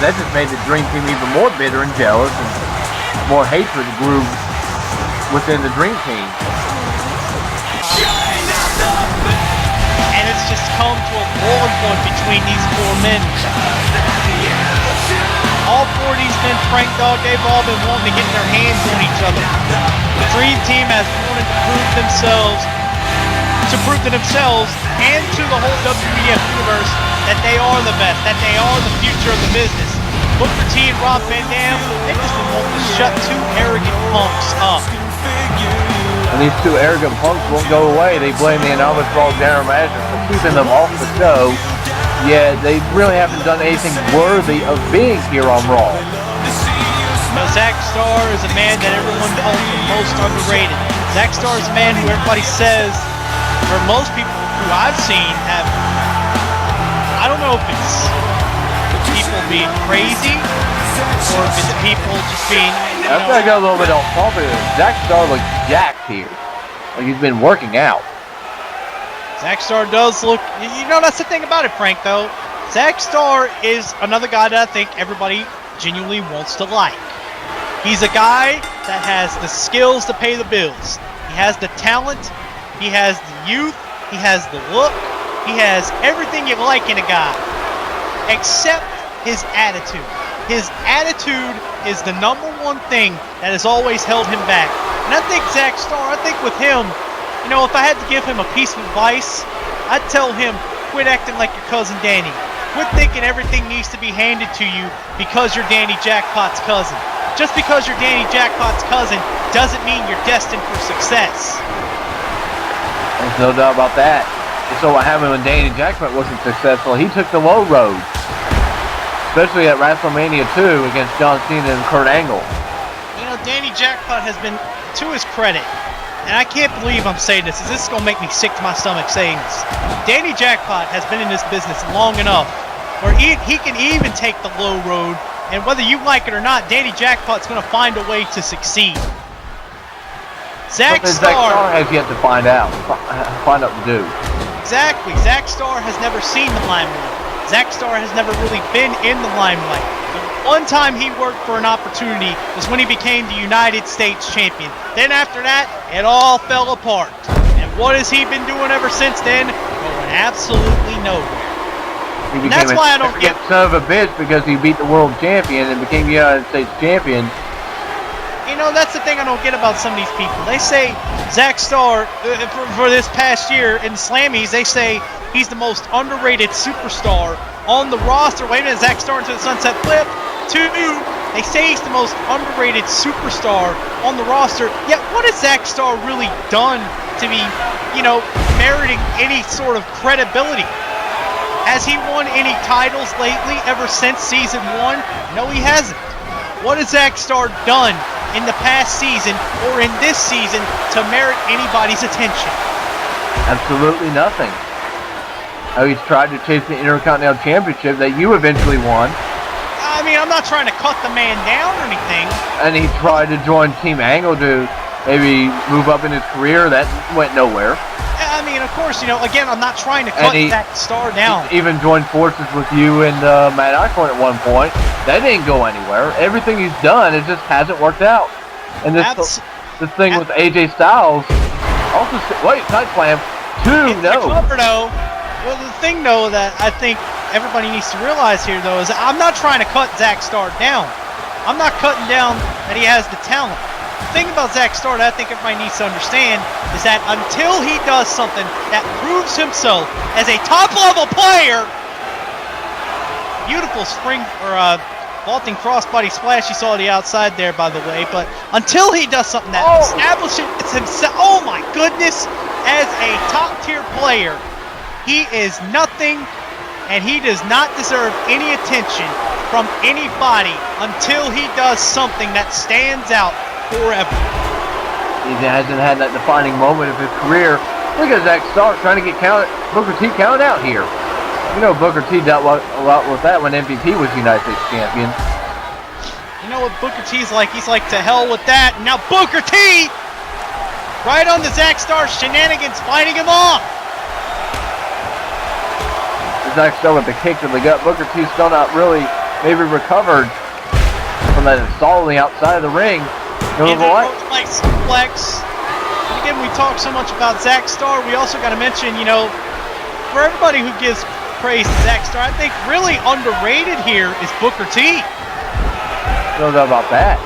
That just made the Dream Team even more bitter and jealous, and more hatred grew within the Dream Team. And it's just come to a boiling point between these four men. All four of these men, Frank Dog, they've all been wanting to get their hands on each other. The Dream Team has wanted to prove to themselves and to the whole WEDF universe that they are the best, that they are the future of the business. Booker T and Rob Van Dam, they've just been wanting to shut two arrogant punks up. And these two arrogant punks won't go away. They blame the Anomalous Raw General Manager for keeping them off the show. Yeah, they really haven't done anything worthy of being here on Raw. Now, Zack Starr is a man that everyone calls the most underrated. Zack Starr is a man who everybody says, or most people who I've seen have, I don't know if it's people being crazy, or if it's people just being, I've got to go a little bit off topic. Zack Starr looks jacked here. Like he's been working out. Zack Starr does look, that's the thing about it, Frank, though. Zack Starr is another guy that I think everybody genuinely wants to like. He's a guy that has the skills to pay the bills. He has the talent, he has the youth, he has the look, he has everything you like in a guy, except his attitude. His attitude is the number one thing that has always held him back. And I think Zack Starr, I think with him, if I had to give him a piece of advice, I'd tell him, quit acting like your cousin Danny. Quit thinking everything needs to be handed to you because you're Danny Jackpot's cousin. Just because you're Danny Jackpot's cousin doesn't mean you're destined for success. There's no doubt about that. So what happened when Danny Jackpot wasn't successful, he took the low road. Especially at WrestleMania 2 against John Cena and Kurt Angle. Danny Jackpot has been, to his credit, and I can't believe I'm saying this, this is going to make me sick to my stomach saying this. Danny Jackpot has been in this business long enough where he can even take the low road, and whether you like it or not, Danny Jackpot's going to find a way to succeed. Zack Starr has yet to find out to do. Exactly. Zack Starr has never seen the limelight. Zack Starr has never really been in the limelight. The one time he worked for an opportunity was when he became the United States champion. Then after that, it all fell apart. And what has he been doing ever since then? Going absolutely nowhere. And that's why I don't get son of a bitch because he beat the world champion and became the United States champion. That's the thing I don't get about some of these people. They say Zack Starr, for this past year in Slammies, they say he's the most underrated superstar on the roster. Wait a minute, Zack Starr into the sunset flip. 2, they say he's the most underrated superstar on the roster. Yet what has Zack Starr really done to be, meriting any sort of credibility? Has he won any titles lately ever since season 1? No, he hasn't. What has Zack Starr done in the past season or in this season to merit anybody's attention? Absolutely nothing. He's tried to chase the Intercontinental Championship that you eventually won. I mean, I'm not trying to cut the man down or anything. And he tried to join Team Angle to maybe move up in his career. That went nowhere. I mean, of course, again, I'm not trying to cut Zack Starr down. He even joined forces with you and Matt Eichhorn at one point. That didn't go anywhere. Everything he's done, it just hasn't worked out. And this thing with AJ Styles, also, wait, side slam, 2, no. Well, the thing, though, that I think everybody needs to realize here, though, is I'm not trying to cut Zack Starr down. I'm not cutting down that he has the talent. The thing about Zack Starr that I think everybody needs to understand is that until he does something that proves himself as a top-level player, beautiful spring or vaulting crossbody splash you saw on the outside there, by the way, but until he does something that establishes himself, oh my goodness, as a top-tier player, he is nothing, and he does not deserve any attention from anybody until he does something that stands out forever. He hasn't had that defining moment of his career. Look at Zack Starr trying to get Booker T counted out here. You know Booker T dealt a lot with that when MVP was United States champion. You know what Booker T's like? He's like, to hell with that. And now Booker T, right on the Zack Starr shenanigans, fighting him off. Zack Starr with the kick to the gut. Booker T still not really maybe recovered from that assault on the outside of the ring. Like suplex. And again, we talk so much about Zack Starr. We also got to mention, you know, for everybody who gives praise to Zack Starr, I think really underrated here is Booker T. No doubt about that.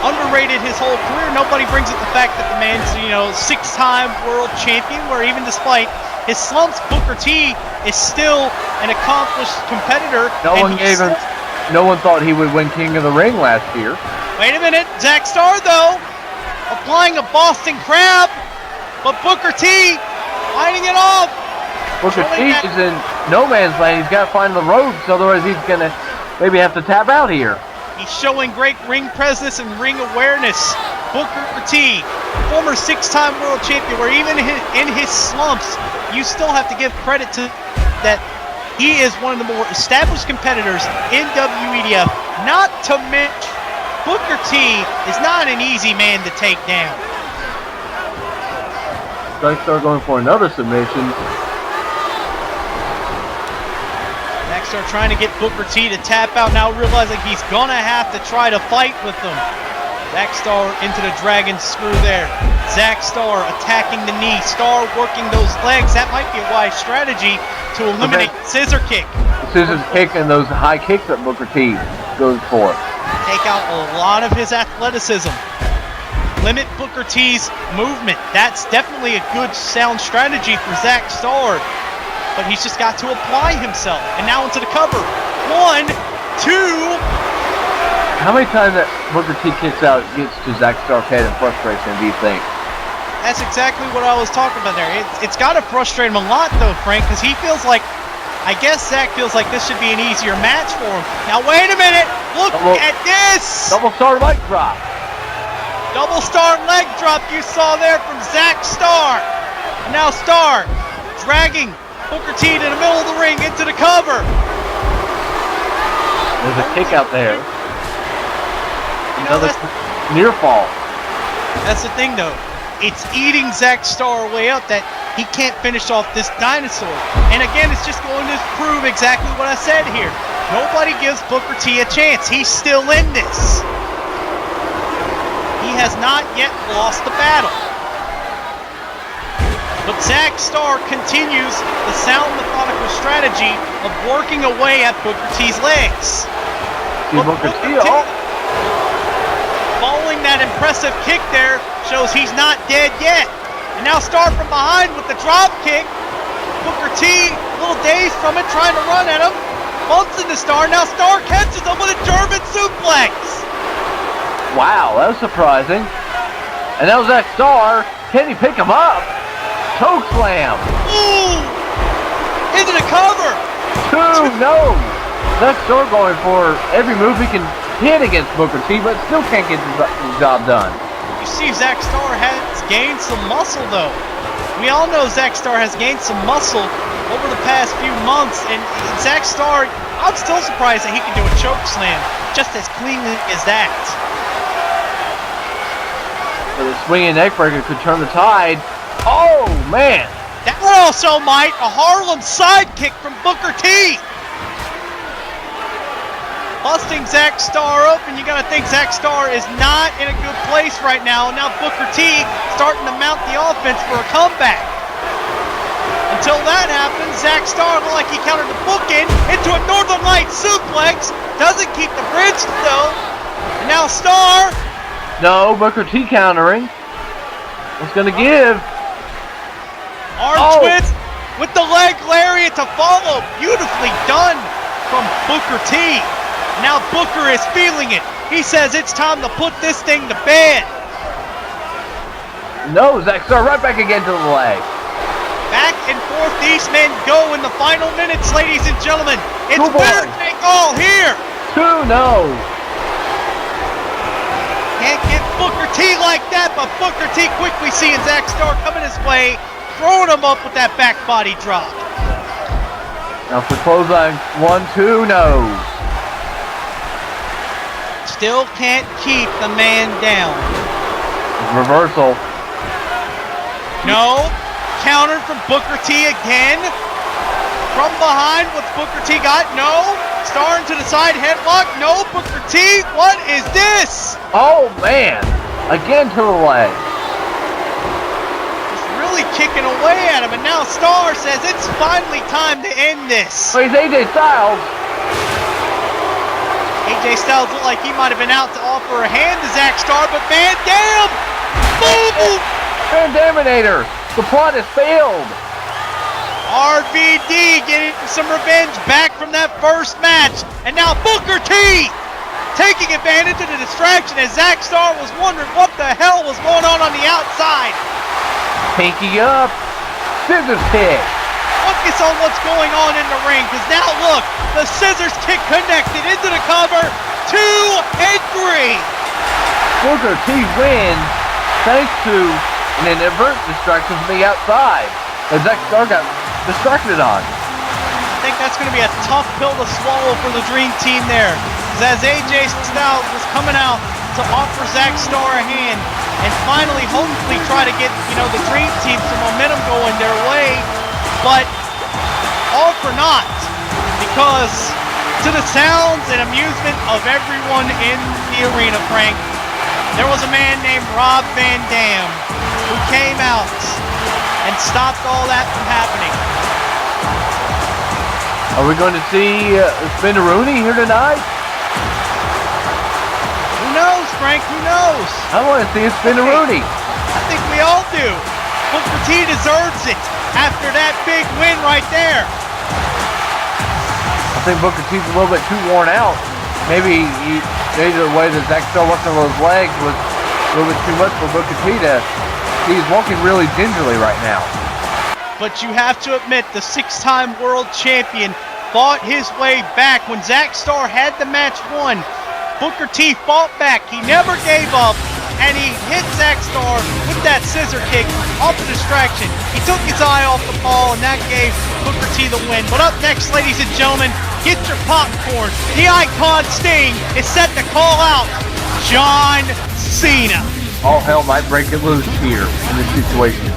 Underrated his whole career. Nobody brings up the fact that the man's, you know, 6-time world champion, where even despite his slumps, Booker T is still an accomplished competitor. No one thought he would win King of the Ring last year. Wait a minute, Zack Starr though, applying a Boston Crab, but Booker T fighting it off. Booker T is in no man's land. He's got to find the ropes, otherwise he's gonna maybe have to tap out here. He's showing great ring presence and ring awareness. Booker T, former 6-time world champion, where even in his slumps, you still have to give credit to that. He is one of the more established competitors in WEDF. Not to mention, Booker T is not an easy man to take down. Zack Starr going for another submission. Zack Starr trying to get Booker T to tap out, now realizing he's gonna have to try to fight with him. Zack Starr into the dragon screw there. Zack Starr attacking the knee. Starr working those legs. That might be a wise strategy to eliminate scissor kick. The scissor kick and those high kicks that Booker T goes for. Take out a lot of his athleticism. Limit Booker T's movement. That's definitely a good, sound strategy for Zack Starr. But he's just got to apply himself. And now into the cover. 1, 2. How many times that Booker T kicks out gets to Zack Starr's head and frustrates him, do you think? That's exactly what I was talking about there. It's got to frustrate him a lot, though, Frank, because he feels like, I guess Zack feels like this should be an easier match for him. Now, wait a minute. Look at this. Double star leg drop. Double star leg drop you saw there from Zack Starr. And now Starr dragging Booker T to the middle of the ring into the cover. There's a kick out there. Another near fall. That's the thing, though. It's eating Zack Starr way up that he can't finish off this dinosaur. And again, it's just going to prove exactly what I said here. Nobody gives Booker T a chance. He's still in this. He has not yet lost the battle. But Zack Starr continues the sound, methodical strategy of working away at Booker T's legs. Booker T, following that impressive kick there shows he's not dead yet. And now Starr from behind with the drop kick. Booker T, a little dazed from it, trying to run at him. Bumps into Starr. Now Starr catches him with a German suplex. Wow, that was surprising. And now Zack Starr, can he pick him up? Choke slam. Ooh! Into the cover. 2, no. Zack Starr going for every move he can hit against Booker T, but still can't get the job done. You see Zack Starr has gained some muscle, though. We all know Zack Starr has gained some muscle over the past few months, and Zack Starr, I'm still surprised that he can do a choke slam just as cleanly as that. So the swinging neckbreaker could turn the tide. Oh, man. That one also might. A Harlem sidekick from Booker T. Busting Zack Starr open. You gotta think Zack Starr is not in a good place right now. Now Booker T starting to mount the offense for a comeback. Until that happens, Zack Starr looked like he countered the bookend into a Northern Lights suplex. Doesn't keep the bridge though. And now Starr. No, Booker T countering. What's gonna give? Arm twist with the leg lariat to follow. Beautifully done from Booker T. Now Booker is feeling it. He says it's time to put this thing to bed. No, Zack Starr right back again to the leg. Back and forth these men go in the final minutes, ladies and gentlemen. It's winner take all here. 2, no. Can't get Booker T like that, but Booker T quickly seeing Zack Starr coming his way, throwing him up with that back body drop. Now for clothesline, 1-2, no. Still can't keep the man down. Reversal. No. Countered from Booker T again. From behind, what's Booker T got? No. Starring to the side, headlock. No. Booker T, what is this? Oh, man. Again to the leg. Just really kicking away at him. And now Star says it's finally time to end this. Oh, he's AJ Styles. AJ Styles looked like he might have been out to offer a hand to Zack Star, but Van Dam! Boom! Van Daminator. The plot has failed. RVD getting some revenge back from that first match. And now Booker T taking advantage of the distraction as Zack Star was wondering what the hell was going on the outside. Pinky up. Scissors kick. Focus on what's going on in the ring, because now look, the scissors kick connected into the cover. 2 and 3. Booker T wins thanks to an inadvertent distraction from the outside that Zack Star got distracted on. I think that's going to be a tough pill to swallow for the Dream Team there. As AJ Styles was coming out to offer Zack Star a hand and finally, hopefully, try to get, the Dream Team some momentum going their way. But all for naught, because to the sounds and amusement of everyone in the arena, Frank, there was a man named Rob Van Dam who came out and stopped all that from happening. Are we going to see Spinneroonie here tonight? Who knows, Frank? Who knows? I want to see a Spinneroonie. I think we all do. Booker T deserves it after that big win right there. I think Booker T's a little bit too worn out. Maybe the way that Zack Star worked on those legs was a little bit too much for Booker T to. He's walking really gingerly right now. But you have to admit, the 6-time world champion fought his way back. When Zack Star had the match won, Booker T fought back. He never gave up, and he hit Zack Star with that scissor kick off the distraction. He took his eye off the ball, and that gave Booker T the win. But up next, ladies and gentlemen, get your popcorn. The Icon Sting is set to call out John Cena. All hell might break it loose here in this situation.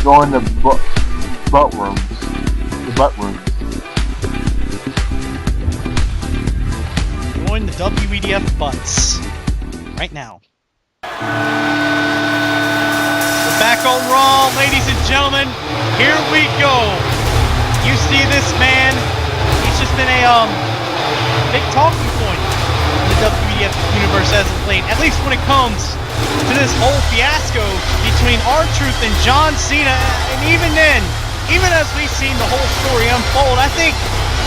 Going to butt rooms. The butt rooms. Join the WEDF butts right now. We're back on Raw, ladies and gentlemen. Here we go. You see this man? He's just been a big talking point in the WEDF universe as of late. At least when it comes to this whole fiasco between R-Truth and John Cena. And even then, even as we've seen the whole story unfold, I think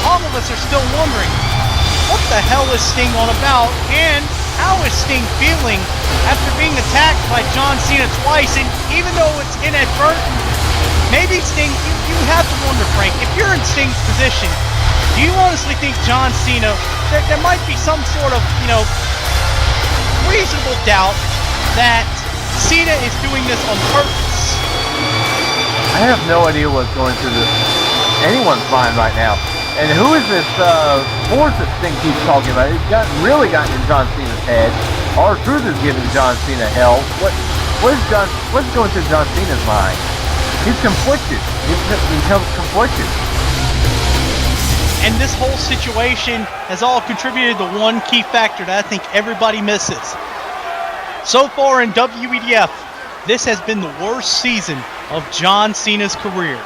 all of us are still wondering, what the hell is Sting on about? And how is Sting feeling after being attacked by John Cena twice? And even though it's inadvertent, maybe Sting, you have to wonder, Frank, if you're in Sting's position, do you honestly think John Cena, there might be some sort of, reasonable doubt that Cena is doing this on purpose? I have no idea what's going through anyone's mind right now. And who is this force that Sting keeps talking about? It's really gotten in John Cena's head. R-Truth is giving John Cena hell. What's going through John Cena's mind? He's conflicted. He's become conflicted. And this whole situation has all contributed to one key factor that I think everybody misses. So far in WEDF, this has been the worst season of John Cena's career.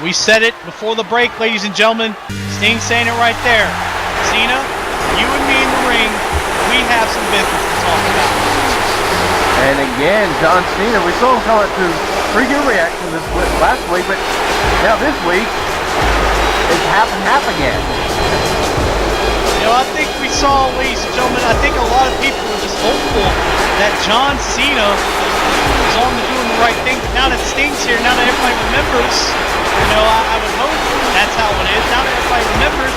We said it before the break, ladies and gentlemen. Sting saying it right there. Cena, you and me in the ring, we have some business to talk about. And again, John Cena, we saw him come out to pretty good reaction last week, but now this week, it's half again. You know, I think we saw, ladies and gentlemen, I think a lot of people were just hopeful that John Cena was on to doing the right thing. But now that Sting's here, now that everybody remembers, you know, I would hope that's how it is. Now that everybody remembers,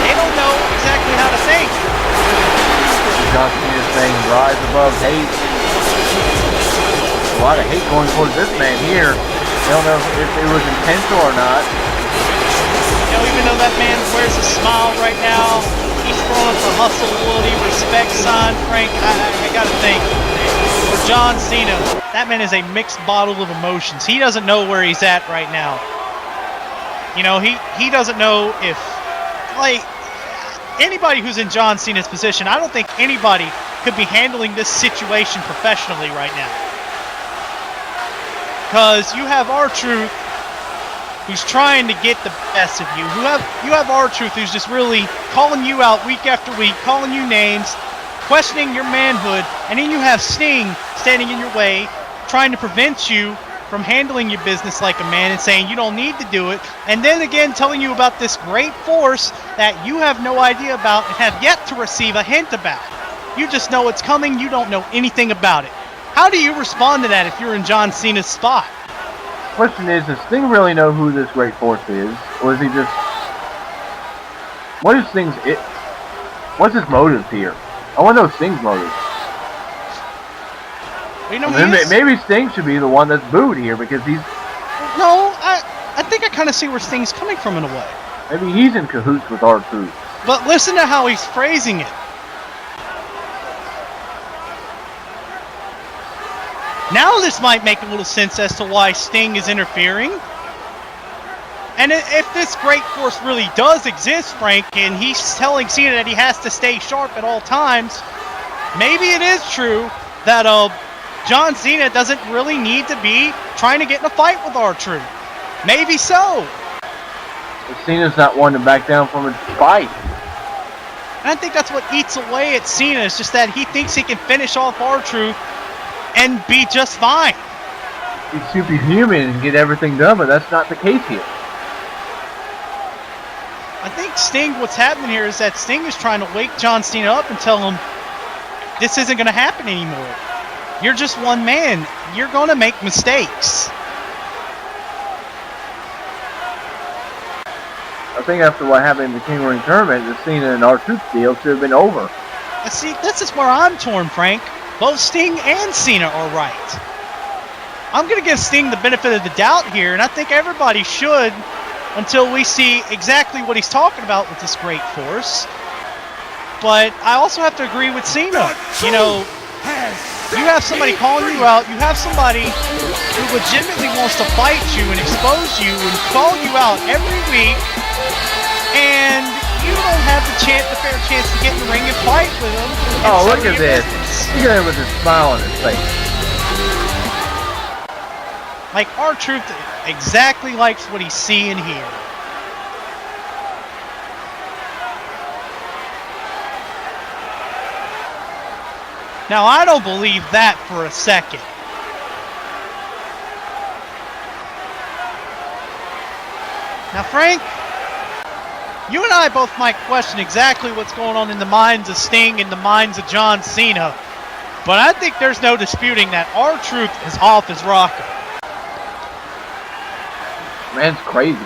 they don't know exactly how to think. John Cena's saying rise above hate. A lot of hate going towards this man here. I don't know if it was intentional or not. You know, even though that man wears a smile right now, he's throwing up the hustle, loyalty, respect sign. Frank, I gotta think. For John Cena, that man is a mixed bottle of emotions. He doesn't know where he's at right now. You know, he doesn't know if, like, anybody who's in John Cena's position, I don't think anybody could be handling this situation professionally right now. Because you have R-Truth, who's trying to get the best of you. You have R-Truth, who's just really calling you out week after week, calling you names, questioning your manhood, and then you have Sting standing in your way, trying to prevent you from handling your business like a man and saying you don't need to do it, and then again telling you about this great force that you have no idea about and have yet to receive a hint about. You just know it's coming, you don't know anything about it. How do you respond to that if you're in John Cena's spot? Question is, does Sting really know who this great force is? Or is he just... What's his motive here? I want to know Sting's motive. You know, Maybe Sting should be the one that's booed here because he's... No, I think I kind of see where Sting's coming from in a way. Maybe he's in cahoots with R-Truth. But listen to how he's phrasing it. Now this might make a little sense as to why Sting is interfering. And if this great force really does exist, Frank, and he's telling Cena that he has to stay sharp at all times, maybe it is true that John Cena doesn't really need to be trying to get in a fight with R-Truth. Maybe so. But Cena's not one to back down from a fight. And I think that's what eats away at Cena, is just that he thinks he can finish off R-Truth and be just fine. He's superhuman and get everything done, but that's not the case here. I think Sting, what's happening here is that Sting is trying to wake John Cena up and tell him this isn't going to happen anymore. You're just one man. You're going to make mistakes. I think after what happened in the King Ring tournament, the Cena and R-Truth deal should have been over. See, this is where I'm torn, Frank. Both Sting and Cena are right. I'm going to give Sting the benefit of the doubt here, and I think everybody should until we see exactly what he's talking about with this great force. But I also have to agree with Cena. You know, you have somebody calling you out. You have somebody who legitimately wants to fight you and expose you and call you out every week, and you don't have the fair chance to get in the ring and fight with him. Oh, look at this. Look at him with his smile on his face. Like, R-Truth exactly likes what he's seeing here. Now, I don't believe that for a second. Now, Frank, you and I both might question exactly what's going on in the minds of Sting and the minds of John Cena, but I think there's no disputing that R-Truth is off his rocker. Man's crazy.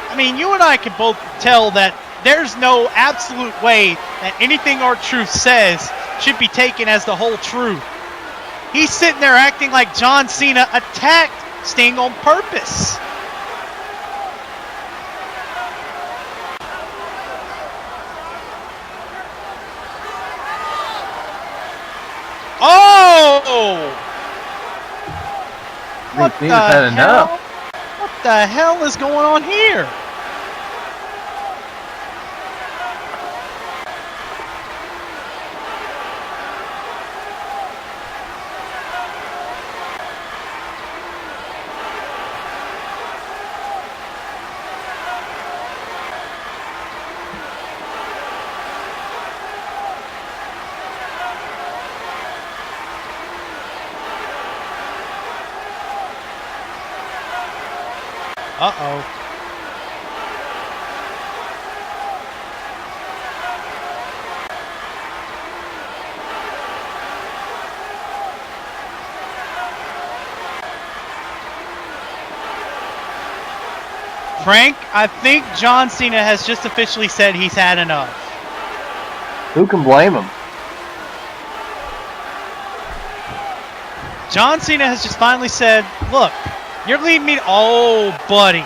I mean, you and I can both tell that there's no absolute way that anything R-Truth says should be taken as the whole truth. He's sitting there acting like John Cena attacked Sting on purpose. Oh! What the hell? What the hell is going on here? Uh-oh. Frank, I think John Cena has just officially said he's had enough. Who can blame him? John Cena has just finally said, look, you're leaving me... Oh, buddy.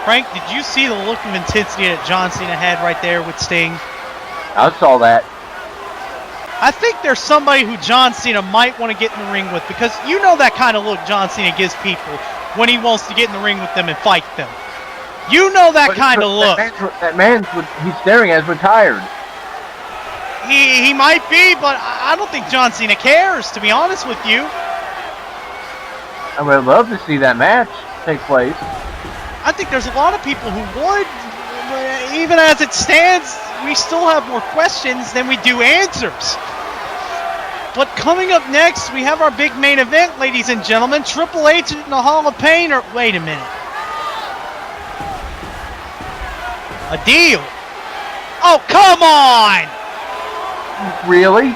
Frank, did you see the look of intensity that John Cena had right there with Sting? I saw that. I think there's somebody who John Cena might want to get in the ring with, because you know that kind of look John Cena gives people when he wants to get in the ring with them and fight them. You know that kind of look. That man's he's staring at is retired. He might be, but I don't think John Cena cares, to be honest with you. I would love to see that match take place. I think there's a lot of people who would. Even as it stands, we still have more questions than we do answers. But coming up next, we have our big main event, ladies and gentlemen. Triple H in the Hall of Pain, or wait a minute. A deal? Oh, come on! Really?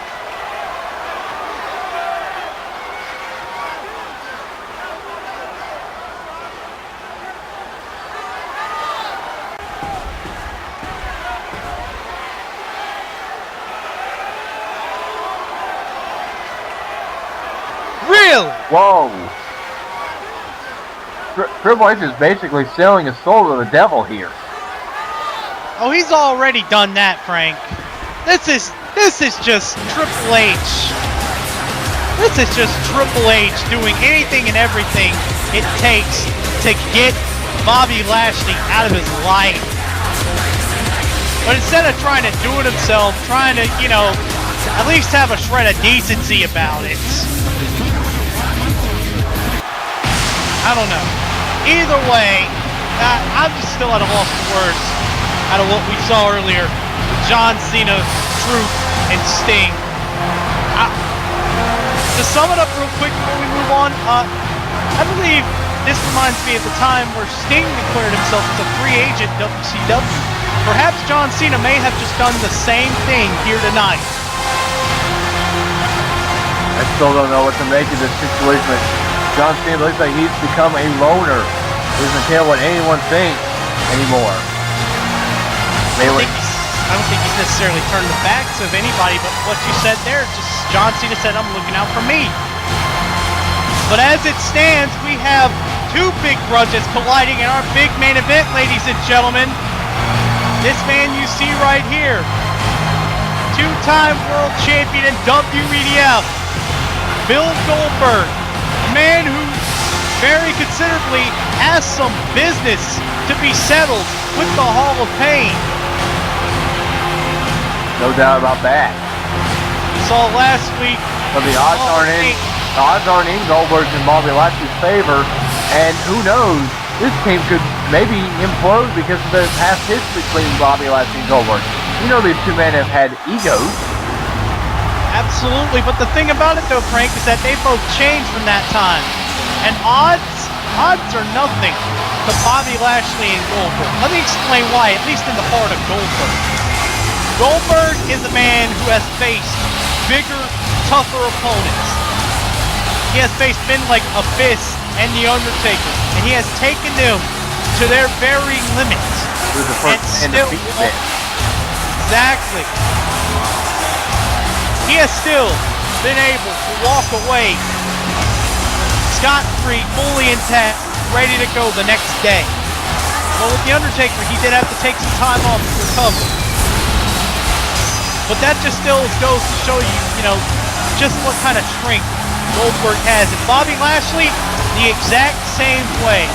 Really? Whoa. Triple H is basically selling his soul to the devil here. Oh, he's already done that, Frank. This is just Triple H. This is just Triple H doing anything and everything it takes to get Bobby Lashley out of his life. But instead of trying to do it himself, trying to, you know, at least have a shred of decency about it. I don't know. Either way, I'm just still at a loss for words out of what we saw earlier with John Cena, Truth, and Sting. To sum it up real quick before we move on, I believe this reminds me of the time where Sting declared himself as a free agent in WCW. Perhaps John Cena may have just done the same thing here tonight. I still don't know what to make of this situation, but John Cena looks like he's become a loner. He doesn't care what anyone thinks anymore. I don't think he's necessarily turned the backs of anybody, but what you said there, just John Cena said, I'm looking out for me. But as it stands, we have two big grudges colliding in our big main event, ladies and gentlemen. This man you see right here, two-time world champion in WEDF, Bill Goldberg, a man who very considerably has some business to be settled with the Hall of Pain. No doubt about that. We saw last week. But the odds aren't in Goldberg's and Bobby Lashley's favor, and who knows, this team could maybe implode because of the past history between Bobby Lashley and Goldberg. You know these two men have had egos. Absolutely, but the thing about it though, Frank, is that they both changed from that time. And odds are nothing to Bobby Lashley and Goldberg. Let me explain why, at least in the heart of Goldberg. Goldberg is a man who has faced bigger, tougher opponents. He has faced men like Abyss and The Undertaker, and he has taken them to their very limits. He was the first man to beat them. Exactly. He has still been able to walk away scot-free, fully intact, ready to go the next day. But with The Undertaker, he did have to take some time off to recover. But that just still goes to show you, you know, just what kind of strength Goldberg has. And Bobby Lashley, the exact same way.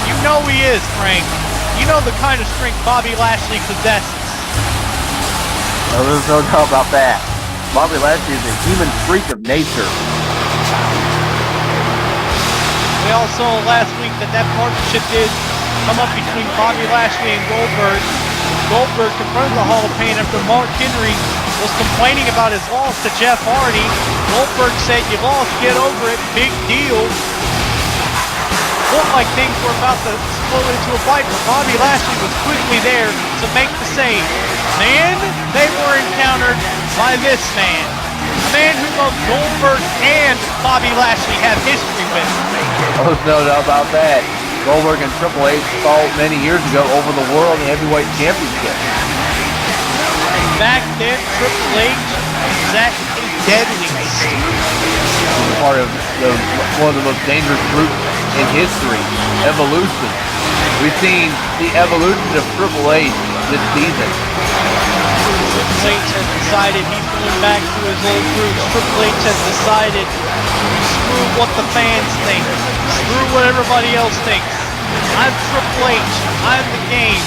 You know he is, Frank. You know the kind of strength Bobby Lashley possesses. No, there's no doubt about that. Bobby Lashley is a human freak of nature. We all saw last week that partnership did come up between Bobby Lashley and Goldberg. Goldberg confronted the Hall of Pain after Mark Henry was complaining about his loss to Jeff Hardy. Goldberg said, "You lost, get over it, big deal." Looked like things were about to explode into a fight, but Bobby Lashley was quickly there to make the save. Then they were encountered by this man. A man who both Goldberg and man Bobby Lashley have history with. Oh, there's no doubt about that. Goldberg and Triple H fought many years ago over the World Heavyweight Championship. Back then, Triple H was at a deadly part of one of the most dangerous groups in history, Evolution. We've seen the evolution of Triple H this season. Triple H has decided he's going back to his old roots. Triple H has decided screw what the fans think. Screw what everybody else thinks. I'm Triple H. I'm the game.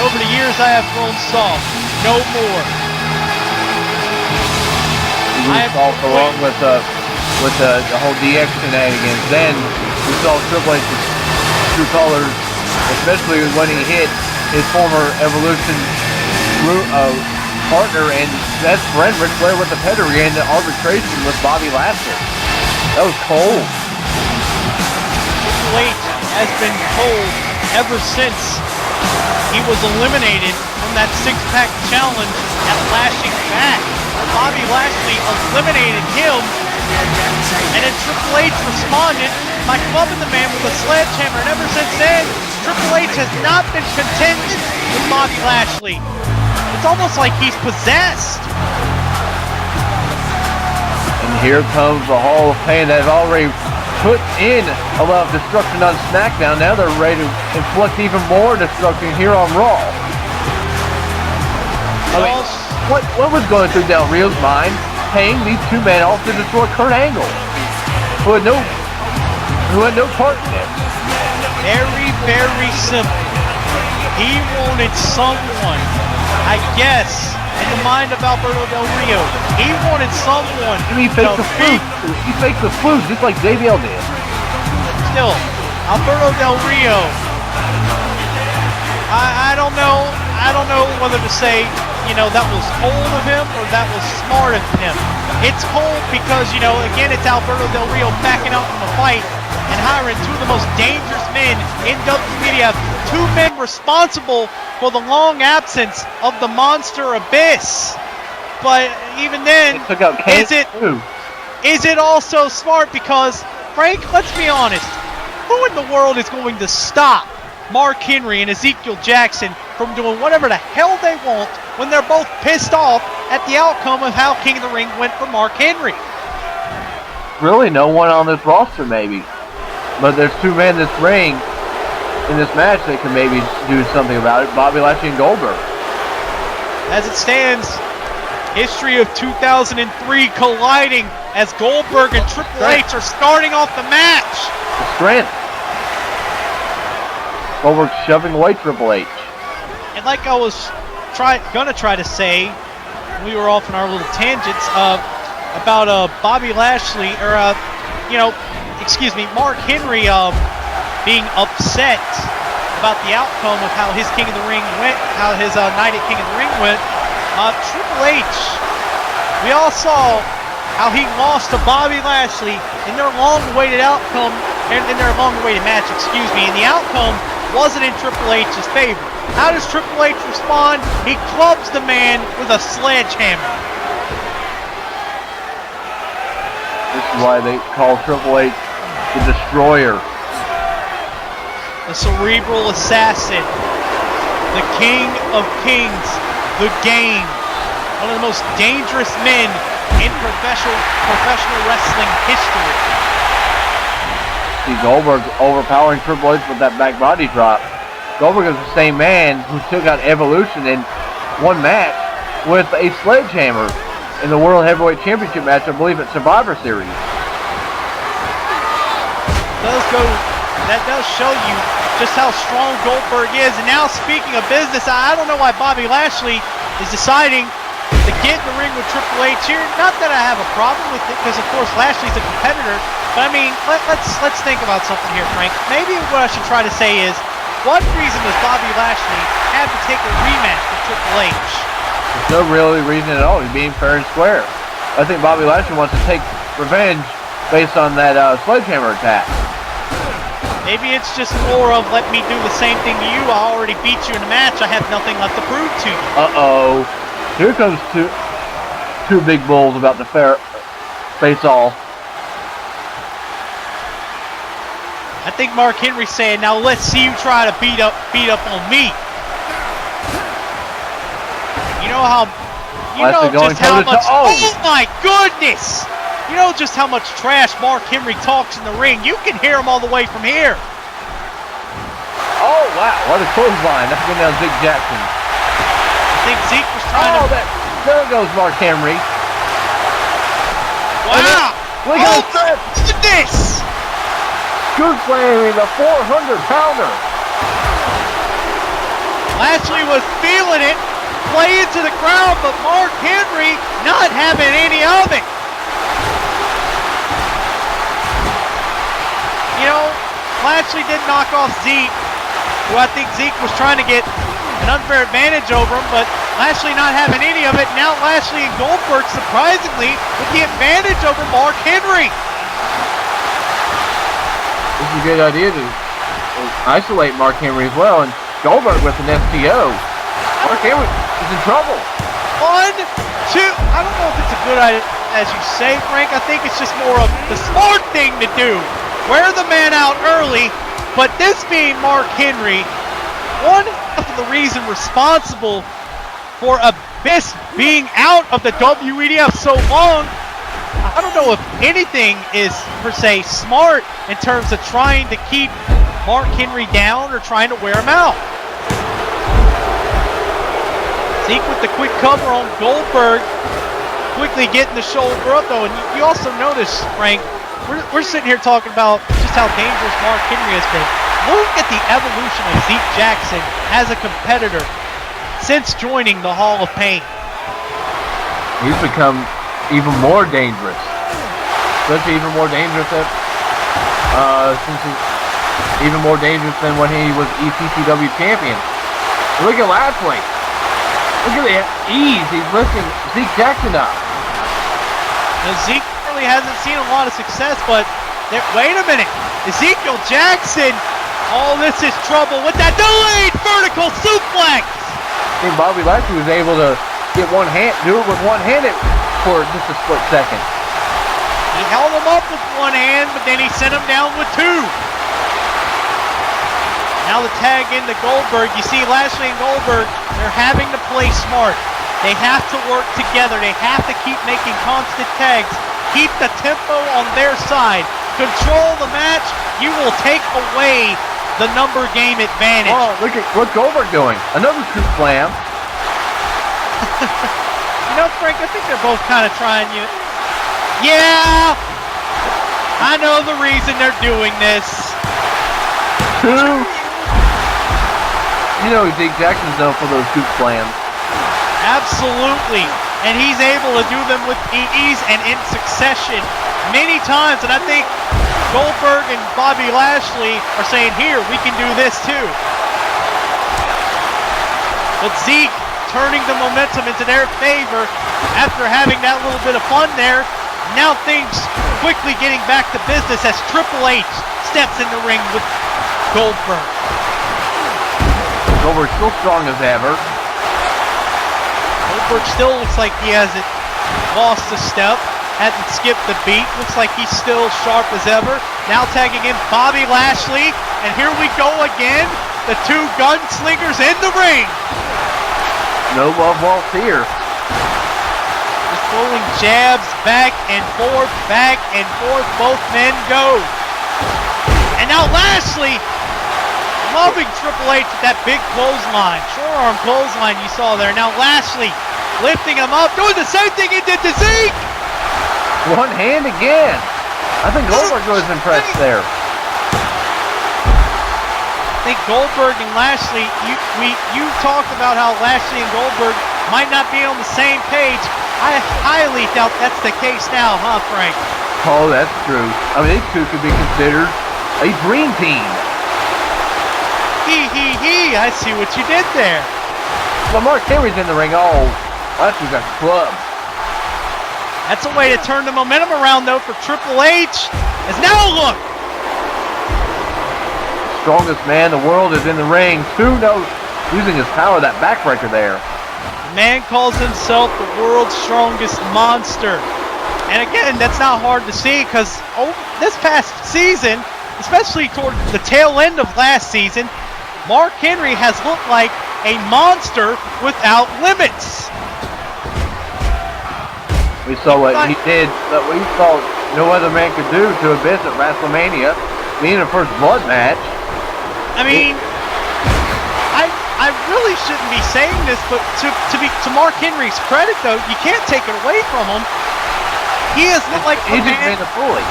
Over the years I have grown soft. No more. We saw along with the whole DX shenanigans. Then we saw Triple H's true colors, especially when he hit his former Evolution partner and best friend Ric Flair with the pedigree and the arbitration with Bobby Lashley. That was cold. Triple H has been cold ever since he was eliminated from that six-pack challenge at Lashing Back. Bobby Lashley eliminated him, and then Triple H responded by clubbing the man with a sledgehammer, and ever since then, Triple H has not been content with Bobby Lashley. It's almost like he's possessed. And here comes the Hall of Pain that have already put in a lot of destruction on SmackDown. Now they're ready to inflict even more destruction here on Raw. I mean, what was going through Del Rio's mind paying these two men off to destroy Kurt Angle, who had no part in this? Very, very simple. He wanted someone, I guess, in the mind of Alberto Del Rio, he wanted someone He faked the flu. He faked the flu just like JBL did. Still, Alberto Del Rio, I don't know whether to say, that was cold of him or that was smart of him. It's cold because, again, it's Alberto Del Rio backing out from a fight and hiring two of the most dangerous men in WEDF, two men responsible for the long absence of the Monster Abyss. But even then, is it also smart? Because, Frank, let's be honest, who in the world is going to stop Mark Henry and Ezekiel Jackson from doing whatever the hell they want when they're both pissed off at the outcome of how King of the Ring went for Mark Henry? Really, no one on this roster, maybe. But there's two men in this ring, in this match, that can maybe do something about it. Bobby Lashley and Goldberg. As it stands, history of 2003 colliding as Goldberg and Triple H are starting off the match. The strength. Goldberg shoving away Triple H. And like I was gonna try to say, we were off on our little tangents about Bobby Lashley, or Mark Henry being upset about the outcome of how his King of the Ring went, how his night at King of the Ring went. Triple H, we all saw how he lost to Bobby Lashley in their long-awaited outcome, in their long-awaited match, and the outcome wasn't in Triple H's favor. How does Triple H respond? He clubs the man with a sledgehammer. This is why they call Triple H the Destroyer. The cerebral assassin. The King of Kings. The Game. One of the most dangerous men in professional wrestling history. See, Goldberg overpowering Triple H with that back body drop. Goldberg is the same man who took out Evolution in one match with a sledgehammer in the World Heavyweight Championship match, I believe, at Survivor Series. That does show you just how strong Goldberg is. And now, speaking of business, I don't know why Bobby Lashley is deciding to get in the ring with Triple H here. Not that I have a problem with it, because of course Lashley's a competitor. But I mean, let's think about something here, Frank. Maybe what I should try to say is, what reason does Bobby Lashley have to take a rematch with Triple H? There's no really reason at all. He's being fair and square. I think Bobby Lashley wants to take revenge based on that sledgehammer attack. Maybe it's just more of, let me do the same thing to you. I already beat you in a match. I have nothing left to prove to you. Uh-oh. Here comes two big bulls about to face-off. I think Mark Henry's saying, now let's see you try to beat up on me. You know how, just how much, oh my goodness! You know just how much trash Mark Henry talks in the ring. You can hear him all the way from here. Oh, wow, what a clothesline. That's going down Zeke Jackson. I think Zeke was trying to... There goes Mark Henry. Wow! Look at this! Good slamming the 400-pounder. Lashley was feeling it, playing to the crowd, but Mark Henry not having any of it. You know, Lashley did knock off Zeke, who I think Zeke was trying to get an unfair advantage over him, but Lashley not having any of it. Now Lashley and Goldberg, surprisingly, with the advantage over Mark Henry. This is a good idea to isolate Mark Henry as well, and Goldberg with an STO. Mark Henry is in trouble. 1, 2, I don't know if it's a good idea, as you say, Frank. I think it's just more of the smart thing to do. Wear the man out early, but this being Mark Henry, one of the reason responsible for Abyss being out of the WEDF so long, I don't know if anything is per se smart in terms of trying to keep Mark Henry down or trying to wear him out. Zeke with the quick cover on Goldberg, quickly getting the shoulder up though, and you also notice, Frank, we're sitting here talking about just how dangerous Mark Henry has been. Look at the evolution of Zeke Jackson as a competitor since joining the Hall of Pain. He's become even more dangerous. Especially even more dangerous even more dangerous than when he was ECCW champion. Look at Lashley. Look at the ease he's lifting Zeke Jackson up. Now Zeke really hasn't seen a lot of success, but wait a minute. Ezekiel Jackson, oh, this is trouble with that delayed vertical suplex. I think Bobby Lashley was able to do it with one hand for just a split second. He held him up with one hand, but then he sent him down with two. Now the tag into Goldberg. You see Lashley and Goldberg, they're having to play smart. They have to work together. They have to keep making constant tags. Keep the tempo on their side. Control the match. You will take away the number game advantage. Oh, look at what Goldberg doing. Another coup slam. You know, Frank, I think they're both kind of trying you. Yeah! I know the reason they're doing this. Two. You know Zeke Jackson's known for those coup slams. Absolutely. And he's able to do them with ease and in succession many times. And I think Goldberg and Bobby Lashley are saying, here, we can do this too. But Zeke turning the momentum into their favor after having that little bit of fun there. Now things quickly getting back to business as Triple H steps in the ring with Goldberg. Goldberg still strong as ever. Goldberg still looks like he hasn't lost a step, hasn't skipped a beat. Looks like he's still sharp as ever. Now tagging in Bobby Lashley, and here we go again. The two gunslingers in the ring. No love lost here. Just throwing jabs back and forth, both men go. And now Lashley loving Triple H with that big clothesline, forearm clothesline you saw there. Now Lashley lifting him up, doing the same thing he did to Zeke. One hand again. I think Goldberg was impressed there. I think Goldberg and Lashley, you talked about how Lashley and Goldberg might not be on the same page. I highly doubt that's the case now, huh, Frank? Oh, that's true. I mean, these two could be considered a dream team. I see what you did there. Well, Mark Henry's in the ring. Oh, Lashley's got clubbed. That's a way to turn the momentum around, though, for Triple H. As now look. Strongest man in the world is in the ring. Using his power, that backbreaker there. The man calls himself the world's strongest monster. And again, that's not hard to see because this past season, especially toward the tail end of last season, Mark Henry has looked like a monster without limits. We saw what he did, that we saw no other man could do to Abyss at WrestleMania, being a first blood match. I mean, I really shouldn't be saying this, but to Mark Henry's credit, though, you can't take it away from him. He has looked like he's just made a bully.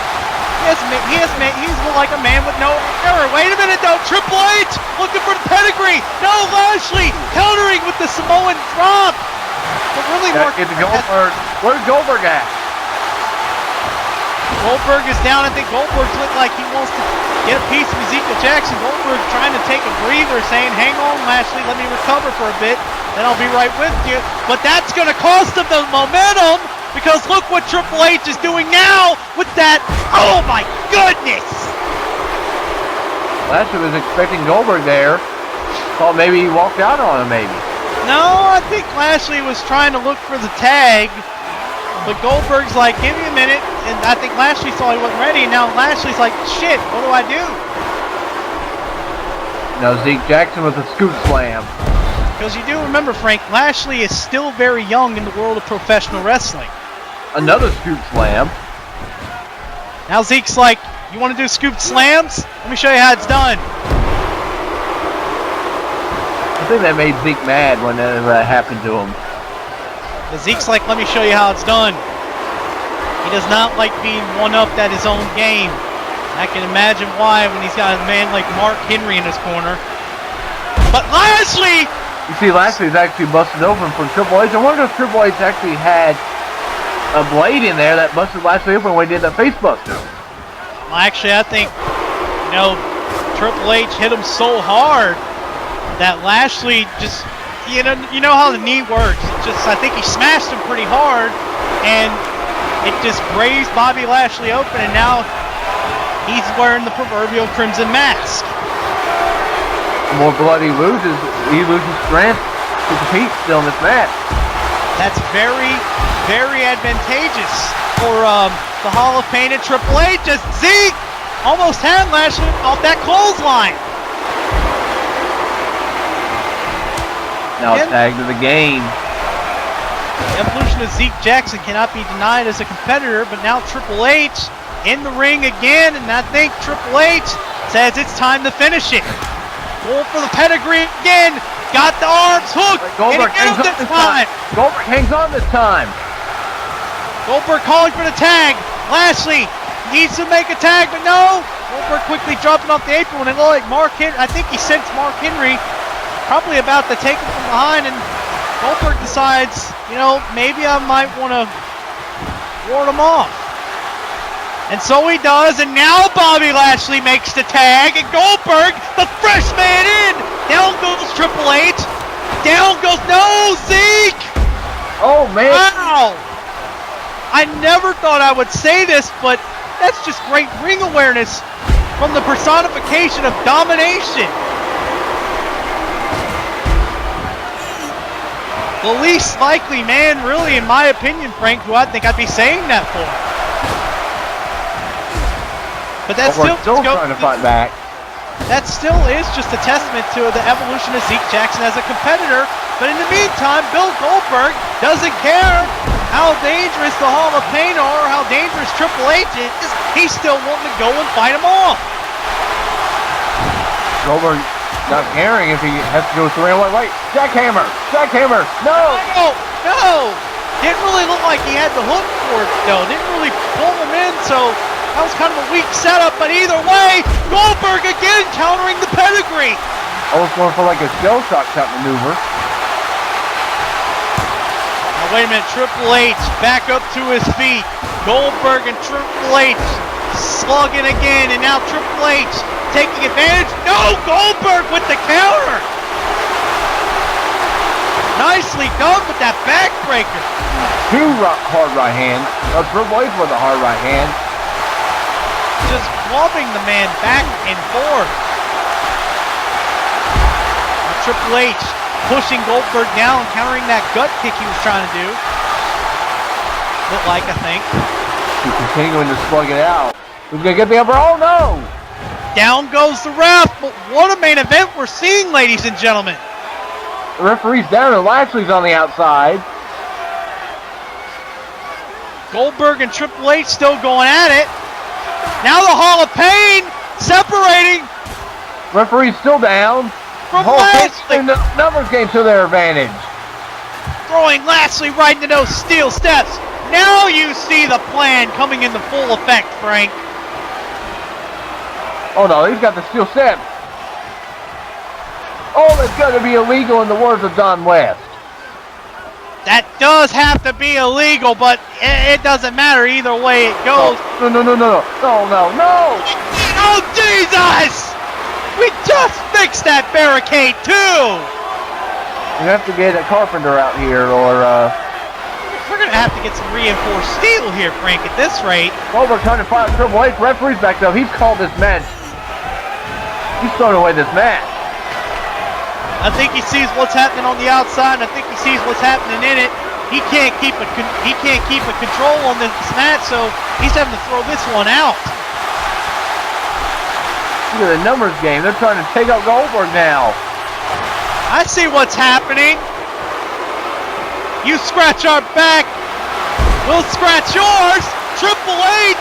He's looked like a man with no error. Wait a minute, though. Triple H looking for the pedigree. No, Lashley countering with the Samoan drop. But really, Mark. Get to Goldberg. Where's Goldberg at? Goldberg is down. I think Goldberg's looked like he wants to get a piece of Ezekiel Jackson. Goldberg trying to take a breather, saying, hang on, Lashley, let me recover for a bit, then I'll be right with you. But that's going to cost him the momentum, because look what Triple H is doing now with that. Oh, my goodness! Lashley was expecting Goldberg there. Thought maybe he walked out on him, maybe. No, I think Lashley was trying to look for the tag. But Goldberg's like, give me a minute, and I think Lashley saw he wasn't ready, and now Lashley's like, shit, what do I do? Now Zeke Jackson with a scoop slam. Because you do remember, Frank, Lashley is still very young in the world of professional wrestling. Another scoop slam. Now Zeke's like, you want to do scoop slams? Let me show you how it's done. I think that made Zeke mad when that happened to him. Zeke's like, let me show you how it's done. He does not like being one-upped at his own game. I can imagine why when he's got a man like Mark Henry in his corner. But Lashley! You see, Lashley's actually busted open from Triple H. I wonder if Triple H actually had a blade in there that busted Lashley open when he did that face buster. Well, actually, I think, Triple H hit him so hard that Lashley just... You know how the knee works. I think he smashed him pretty hard, and it just grazed Bobby Lashley open, and now he's wearing the proverbial crimson mask. The more blood he loses strength to compete still in this match. That's very, very advantageous for the Hall of Fame and Triple H. As Zeke almost had Lashley off that clothesline. Now tag to the game. The evolution of Zeke Jackson cannot be denied as a competitor, but now Triple H in the ring again, and I think Triple H says it's time to finish it. Going for the pedigree again, got the arms hooked, Goldberg hangs on this time. Goldberg hangs on this time. Goldberg calling for the tag. Lashley needs to make a tag, but no. Goldberg quickly dropping off the apron, and it looked like Mark Henry, I think he sensed Mark Henry probably about to take him from behind, and Goldberg decides, maybe I might want to ward him off. And so he does, and now Bobby Lashley makes the tag, and Goldberg, the fresh man in! Down goes Triple H, down goes, no, Zeke! Oh, man. Wow! I never thought I would say this, but that's just great ring awareness from the personification of domination. The least likely man, really, in my opinion, Frank, who I think I'd be saying that for. But that's still trying to fight back. That still is just a testament to the evolution of Zeke Jackson as a competitor. But in the meantime, Bill Goldberg doesn't care how dangerous the Hall of Fame are or how dangerous Triple H is. He's still wanting to go and fight him off. Goldberg not caring if he has to go through. Wait, jackhammer, no! No! Didn't really look like he had the hook for it, though. Didn't really pull him in, so that was kind of a weak setup. But either way, Goldberg again countering the pedigree. Almost going for like a shell shock type maneuver. Now wait a minute, Triple H back up to his feet. Goldberg and Triple H slugging again, and now Triple H taking advantage. No, Goldberg with the counter. Nicely done with that backbreaker. Two hard right hands. Triple H with a hard right hand. Just clubbing the man back and forth. Now, Triple H pushing Goldberg down, countering that gut kick he was trying to do. Looked like, I think. Lashley continuing to slug it out. Who's going to get the upper? Oh, no! Down goes the ref, but what a main event we're seeing, ladies and gentlemen. The referee's down and Lashley's on the outside. Goldberg and Triple H still going at it. Now the Hall of Pain separating. Referee's still down. From Lashley. The numbers game to their advantage. Throwing Lashley right into those steel steps. Now you see the plan coming into full effect, Frank. Oh no, he's got the steel steps. Oh, that's got to be illegal in the words of Don West. That does have to be illegal, but it doesn't matter either way it goes. No. Oh, Jesus! We just fixed that barricade, too! You have to get a carpenter out here, or, We're going to have to get some reinforced steel here, Frank, at this rate. Goldberg trying to fight Triple H. Referee's back, though. He's called this match. He's thrown away this match. I think he sees what's happening on the outside, and I think he sees what's happening in it. He can't keep a control on this match, so he's having to throw this one out. Look at the numbers game. They're trying to take out Goldberg now. I see what's happening. You scratch our back, we'll scratch yours. Triple H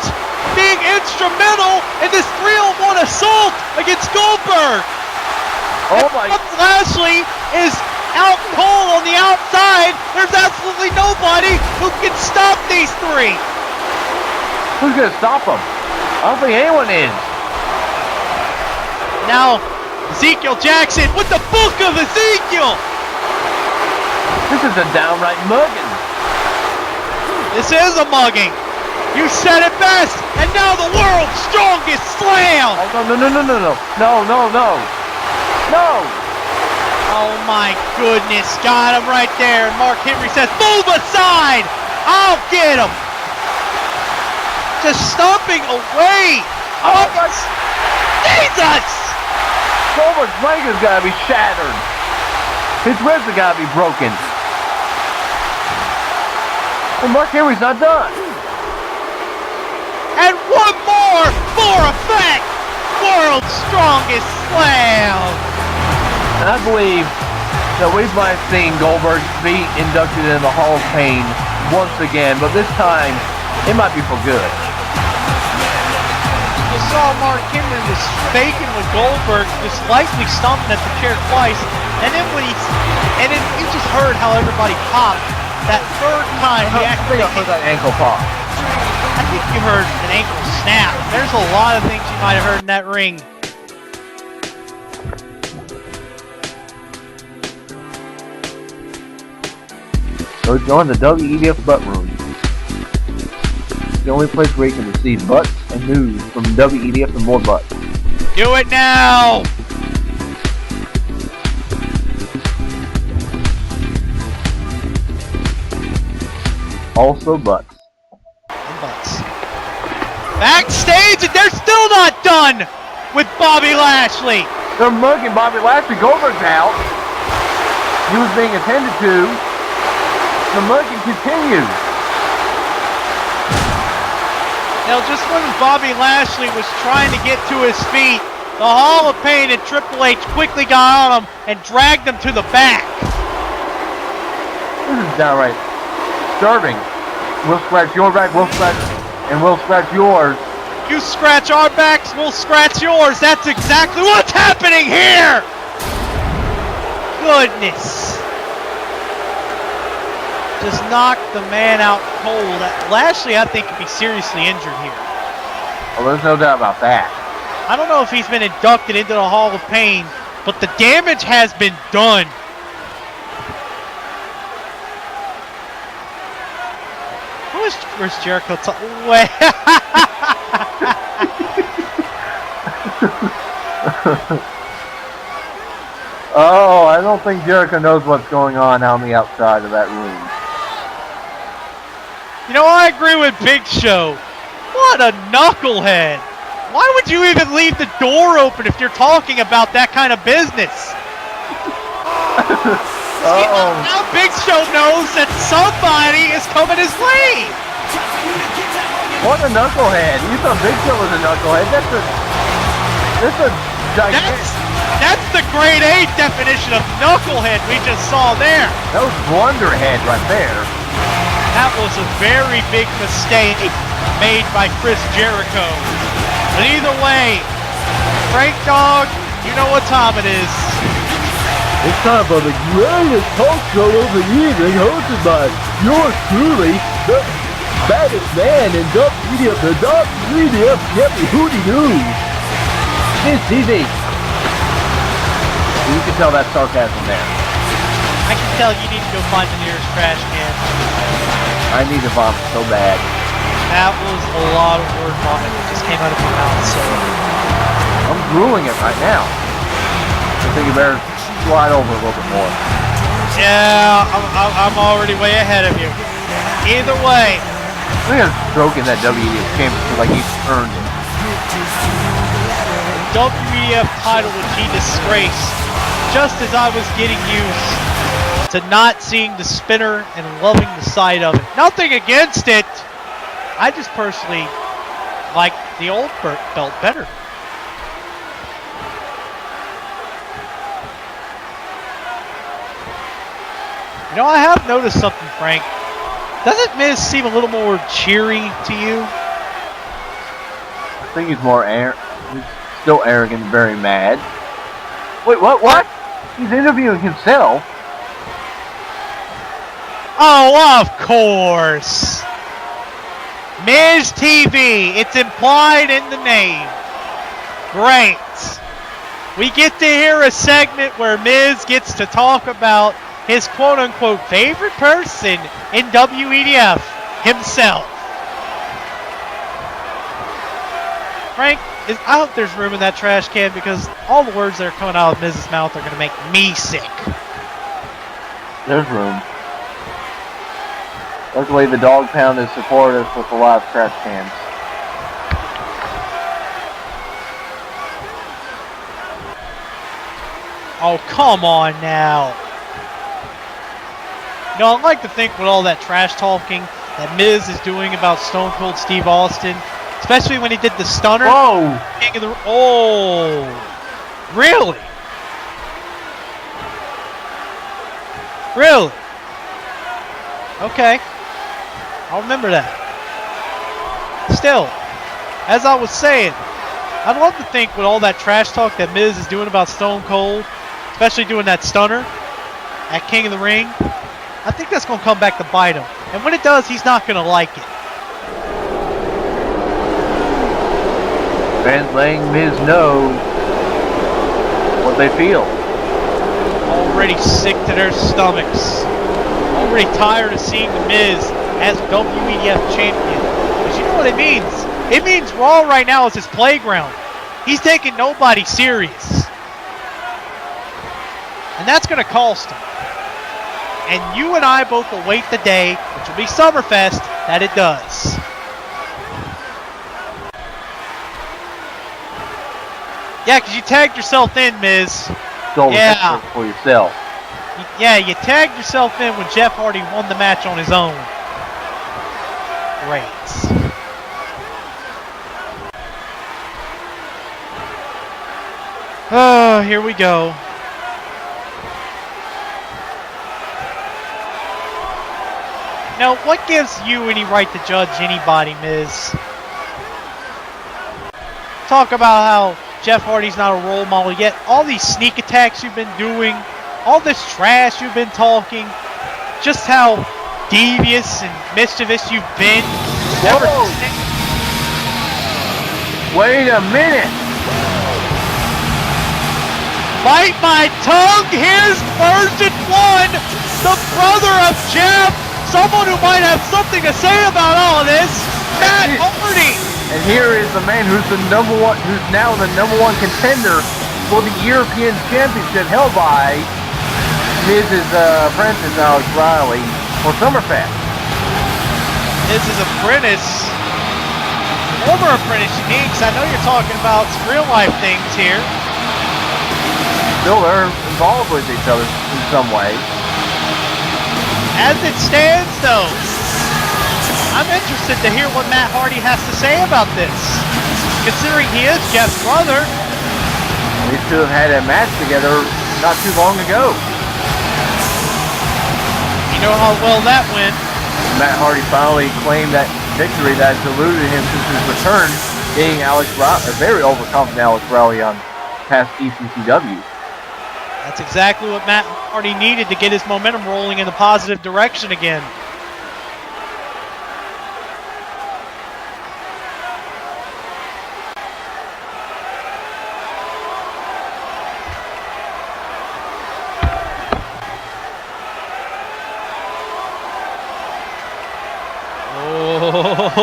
being instrumental in this 3-on-1 assault against Goldberg. Oh my! Lashley is out cold on the outside. There's absolutely nobody who can stop these three. Who's gonna stop them? I don't think anyone is. Now, Ezekiel Jackson with the book of Ezekiel. This is a downright mugging. This is a mugging. You said it best, and now the world's strongest slam. Oh, no. Oh my goodness, got him right there. Mark Henry says, move aside. I'll get him. Just stomping away. Oh, Jesus. Goldberg's leg has got to be shattered. His ribs have got to be broken. And Mark Henry's not done. And one more for effect. World's strongest slam. And I believe that we might have seen Goldberg be inducted in the Hall of Fame once again, but this time it might be for good. You saw Mark Henry was faking with Goldberg, just lightly stomping at the chair twice, and then you just heard how everybody popped that third time. He actually heard that ankle pop. I think you heard an ankle snap. There's a lot of things you might have heard in that ring. So join the WEDF Butt Room. The only place where you can receive butts and news from WEDF and more butts. Do it now! Also butts. And butts. Backstage, and they're still not done with Bobby Lashley. They're mugging Bobby Lashley. Goldberg's out. He was being attended to. The mugging continues. Now, just when Bobby Lashley was trying to get to his feet, the Hall of Pain and Triple H quickly got on him and dragged him to the back. This is downright disturbing. We'll scratch your back, we'll scratch yours. You scratch our backs, we'll scratch yours. That's exactly what's happening here! Goodness. Just knocked the man out cold. Lashley, I think, could be seriously injured here. Well, there's no doubt about that. I don't know if he's been inducted into the Hall of Pain, but the damage has been done. Where's Jericho? Oh, I don't think Jericho knows what's going on the outside of that room. You know, I agree with Big Show. What a knucklehead. Why would you even leave the door open if you're talking about that kind of business? Now Big Show knows that somebody is coming his way. What a knucklehead. You thought Big Show was a knucklehead. That's a gigantic... That's the grade A definition of knucklehead we just saw there. That was blunderhead right there. That was a very big mistake made by Chris Jericho. But either way, Frank Dog, you know what time it is. It's time for the greatest talk show of the evening, hosted by yours truly, the baddest man in WEDF, the WEDF Jeffy Hootie Doo. It's TV. You can tell that sarcasm there. I can tell you need to go find the nearest trash can. I need to vomit so bad. That was a lot of word vomit that just came out of my mouth, so... I'm drooling it right now. I think you better slide over a little bit more. Yeah, I'm already way ahead of you. Either way. Look at him stroking that WEDF championship like he's earned it. WEDF title would be disgraced, just as I was getting used to not seeing the spinner and loving the sight of it. Nothing against it. I just personally like the old belt better. You know, I have noticed something, Frank. Doesn't Miz seem a little more cheery to you? I think he's more he's still arrogant, very mad. Wait, what? He's interviewing himself. Oh, of course. Miz TV. It's implied in the name. Great. We get to hear a segment where Miz gets to talk about his quote-unquote favorite person in WEDF, himself. Frank, I hope there's room in that trash can because all the words that are coming out of Miz's mouth are going to make me sick. There's room. Luckily, the dog pound is supportive with a lot of trash cans. Oh, come on now. You know, I'd like to think with all that trash talking that Miz is doing about Stone Cold Steve Austin, especially when he did the stunner. Whoa! Oh, really? Really? Okay. I'll remember that. Still, as I was saying, I'd love to think with all that trash talk that Miz is doing about Stone Cold, especially doing that stunner at King of the Ring, I think that's going to come back to bite him. And when it does, he's not going to like it. Fans letting Miz know what they feel. Already sick to their stomachs. Already tired of seeing the Miz as WEDF champion. Because you know what it means? It means Raw right now is his playground. He's taking nobody serious. And that's going to cost him. And you and I both await the day, which will be Summerfest, that it does. Yeah, because you tagged yourself in, Miz. Stole the for yourself. Yeah, you tagged yourself in when Jeff Hardy won the match on his own. Great. Oh, here we go. Now, what gives you any right to judge anybody, Miz? Talk about how Jeff Hardy's not a role model yet. All these sneak attacks you've been doing, all this trash you've been talking, just how devious and mischievous you've been. Wait a minute! Bite my tongue! Here's version 1, the brother of Jeff, someone who might have something to say about all of this, Matt Hardy! And here is the man who's who's now the number one contender for the European Championship held by Miz's apprentice, Alex Riley, for Summerfest. Miz's apprentice, former apprentice, you mean? Because I know you're talking about some real life things here. Still, they're involved with each other in some way. As it stands, though, I'm interested to hear what Matt Hardy has to say about this, considering he is Jeff's brother. These two have had a match together not too long ago. You know how well that went. Matt Hardy finally claimed that victory that has eluded him since his return, getting a very overconfident Alex Rowley on past ECCW. That's exactly what Matt Hardy needed to get his momentum rolling in the positive direction again. Oh!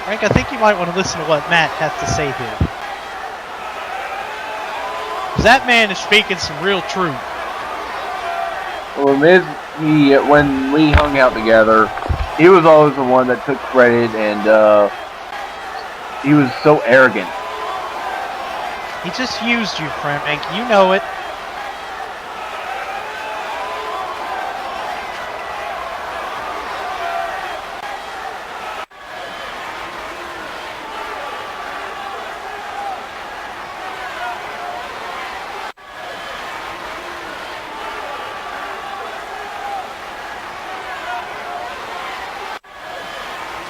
Frank, I think you might want to listen to what Matt has to say here. Because that man is speaking some real truth. Well, Miz, when we hung out together, he was always the one that took credit, and he was so arrogant. He just used you, Frank. You know it.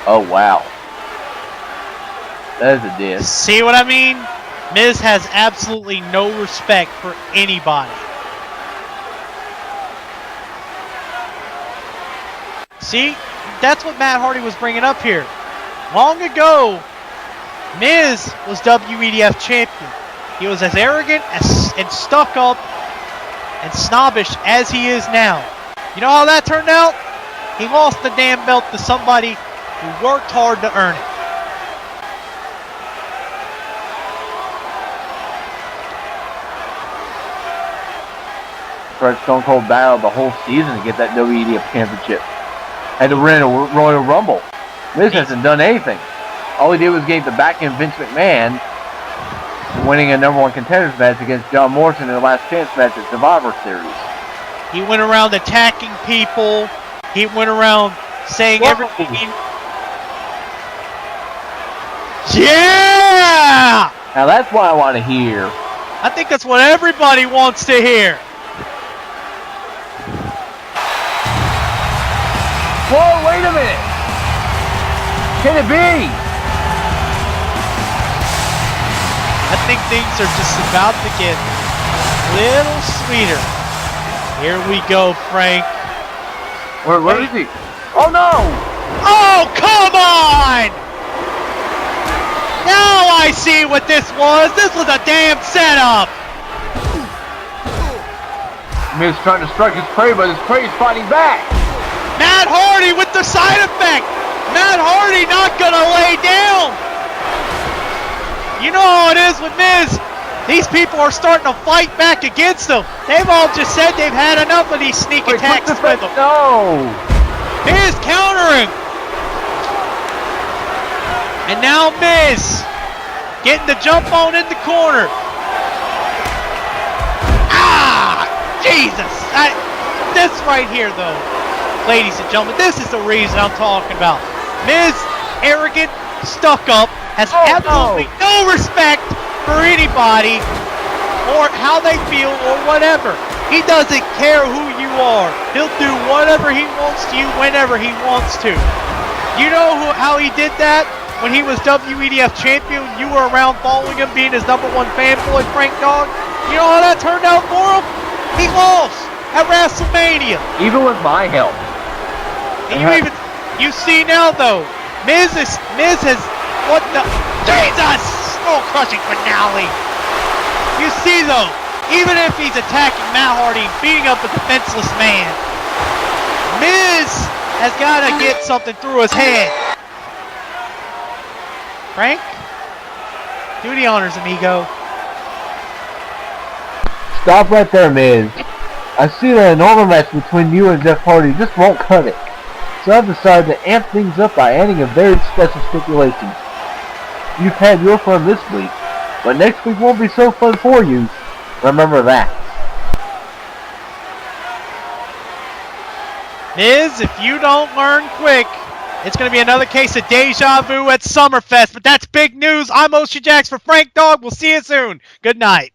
Oh, wow. That is a diss. See what I mean? Miz has absolutely no respect for anybody. See? That's what Matt Hardy was bringing up here. Long ago, Miz was WEDF champion. He was as arrogant and stuck up and snobbish as he is now. You know how that turned out? He lost the damn belt to somebody who worked hard to earn it. Tried Stone Cold battle the whole season to get that WEDF championship. Had to win a Royal Rumble. Miz hasn't done anything. All he did was gave the backhand Vince McMahon, winning a #1 contenders match against John Morrison in the last chance match at Survivor Series. He went around attacking people. He went around saying everything. Yeah! Now that's what I want to hear. I think that's what everybody wants to hear. Whoa, wait a minute! Can it be? I think things are just about to get a little sweeter. Here we go, Frank. Where is he? Oh no! Oh, come on! Now I see what this was. This was a damn setup. Miz trying to strike his prey, but his prey is fighting back. Matt Hardy with the side effect. Matt Hardy not gonna lay down. You know how it is with Miz. These people are starting to fight back against him. They've all just said they've had enough of these sneak attacks with him. No. Miz countering. And now Miz getting the jump on in the corner. Ah! Jesus! This right here, though, ladies and gentlemen, this is the reason I'm talking about. Miz, arrogant, stuck up, has absolutely no respect for anybody or how they feel or whatever. He doesn't care who you are. He'll do whatever he wants to you whenever he wants to. You know how he did that? When he was WEDF champion, you were around following him, being his #1 fanboy, Frank Dogg. You know how that turned out for him? He lost at WrestleMania. Even with my help. And you see now though, Miz has what the Jesus skull-crushing finale. You see though, even if he's attacking Matt Hardy and beating up a defenseless man, Miz has got to get something through his head. Frank, do the honors, amigo. Stop right there, Miz. I see that a normal match between you and Jeff Hardy just won't cut it. So I've decided to amp things up by adding a very special stipulation. You've had your fun this week, But next week won't be so fun for you. Remember that. Miz, if you don't learn quick, it's going to be another case of deja vu at Summerfest. But that's big news. I'm Ocean Jax for Frank Dog. We'll see you soon. Good night.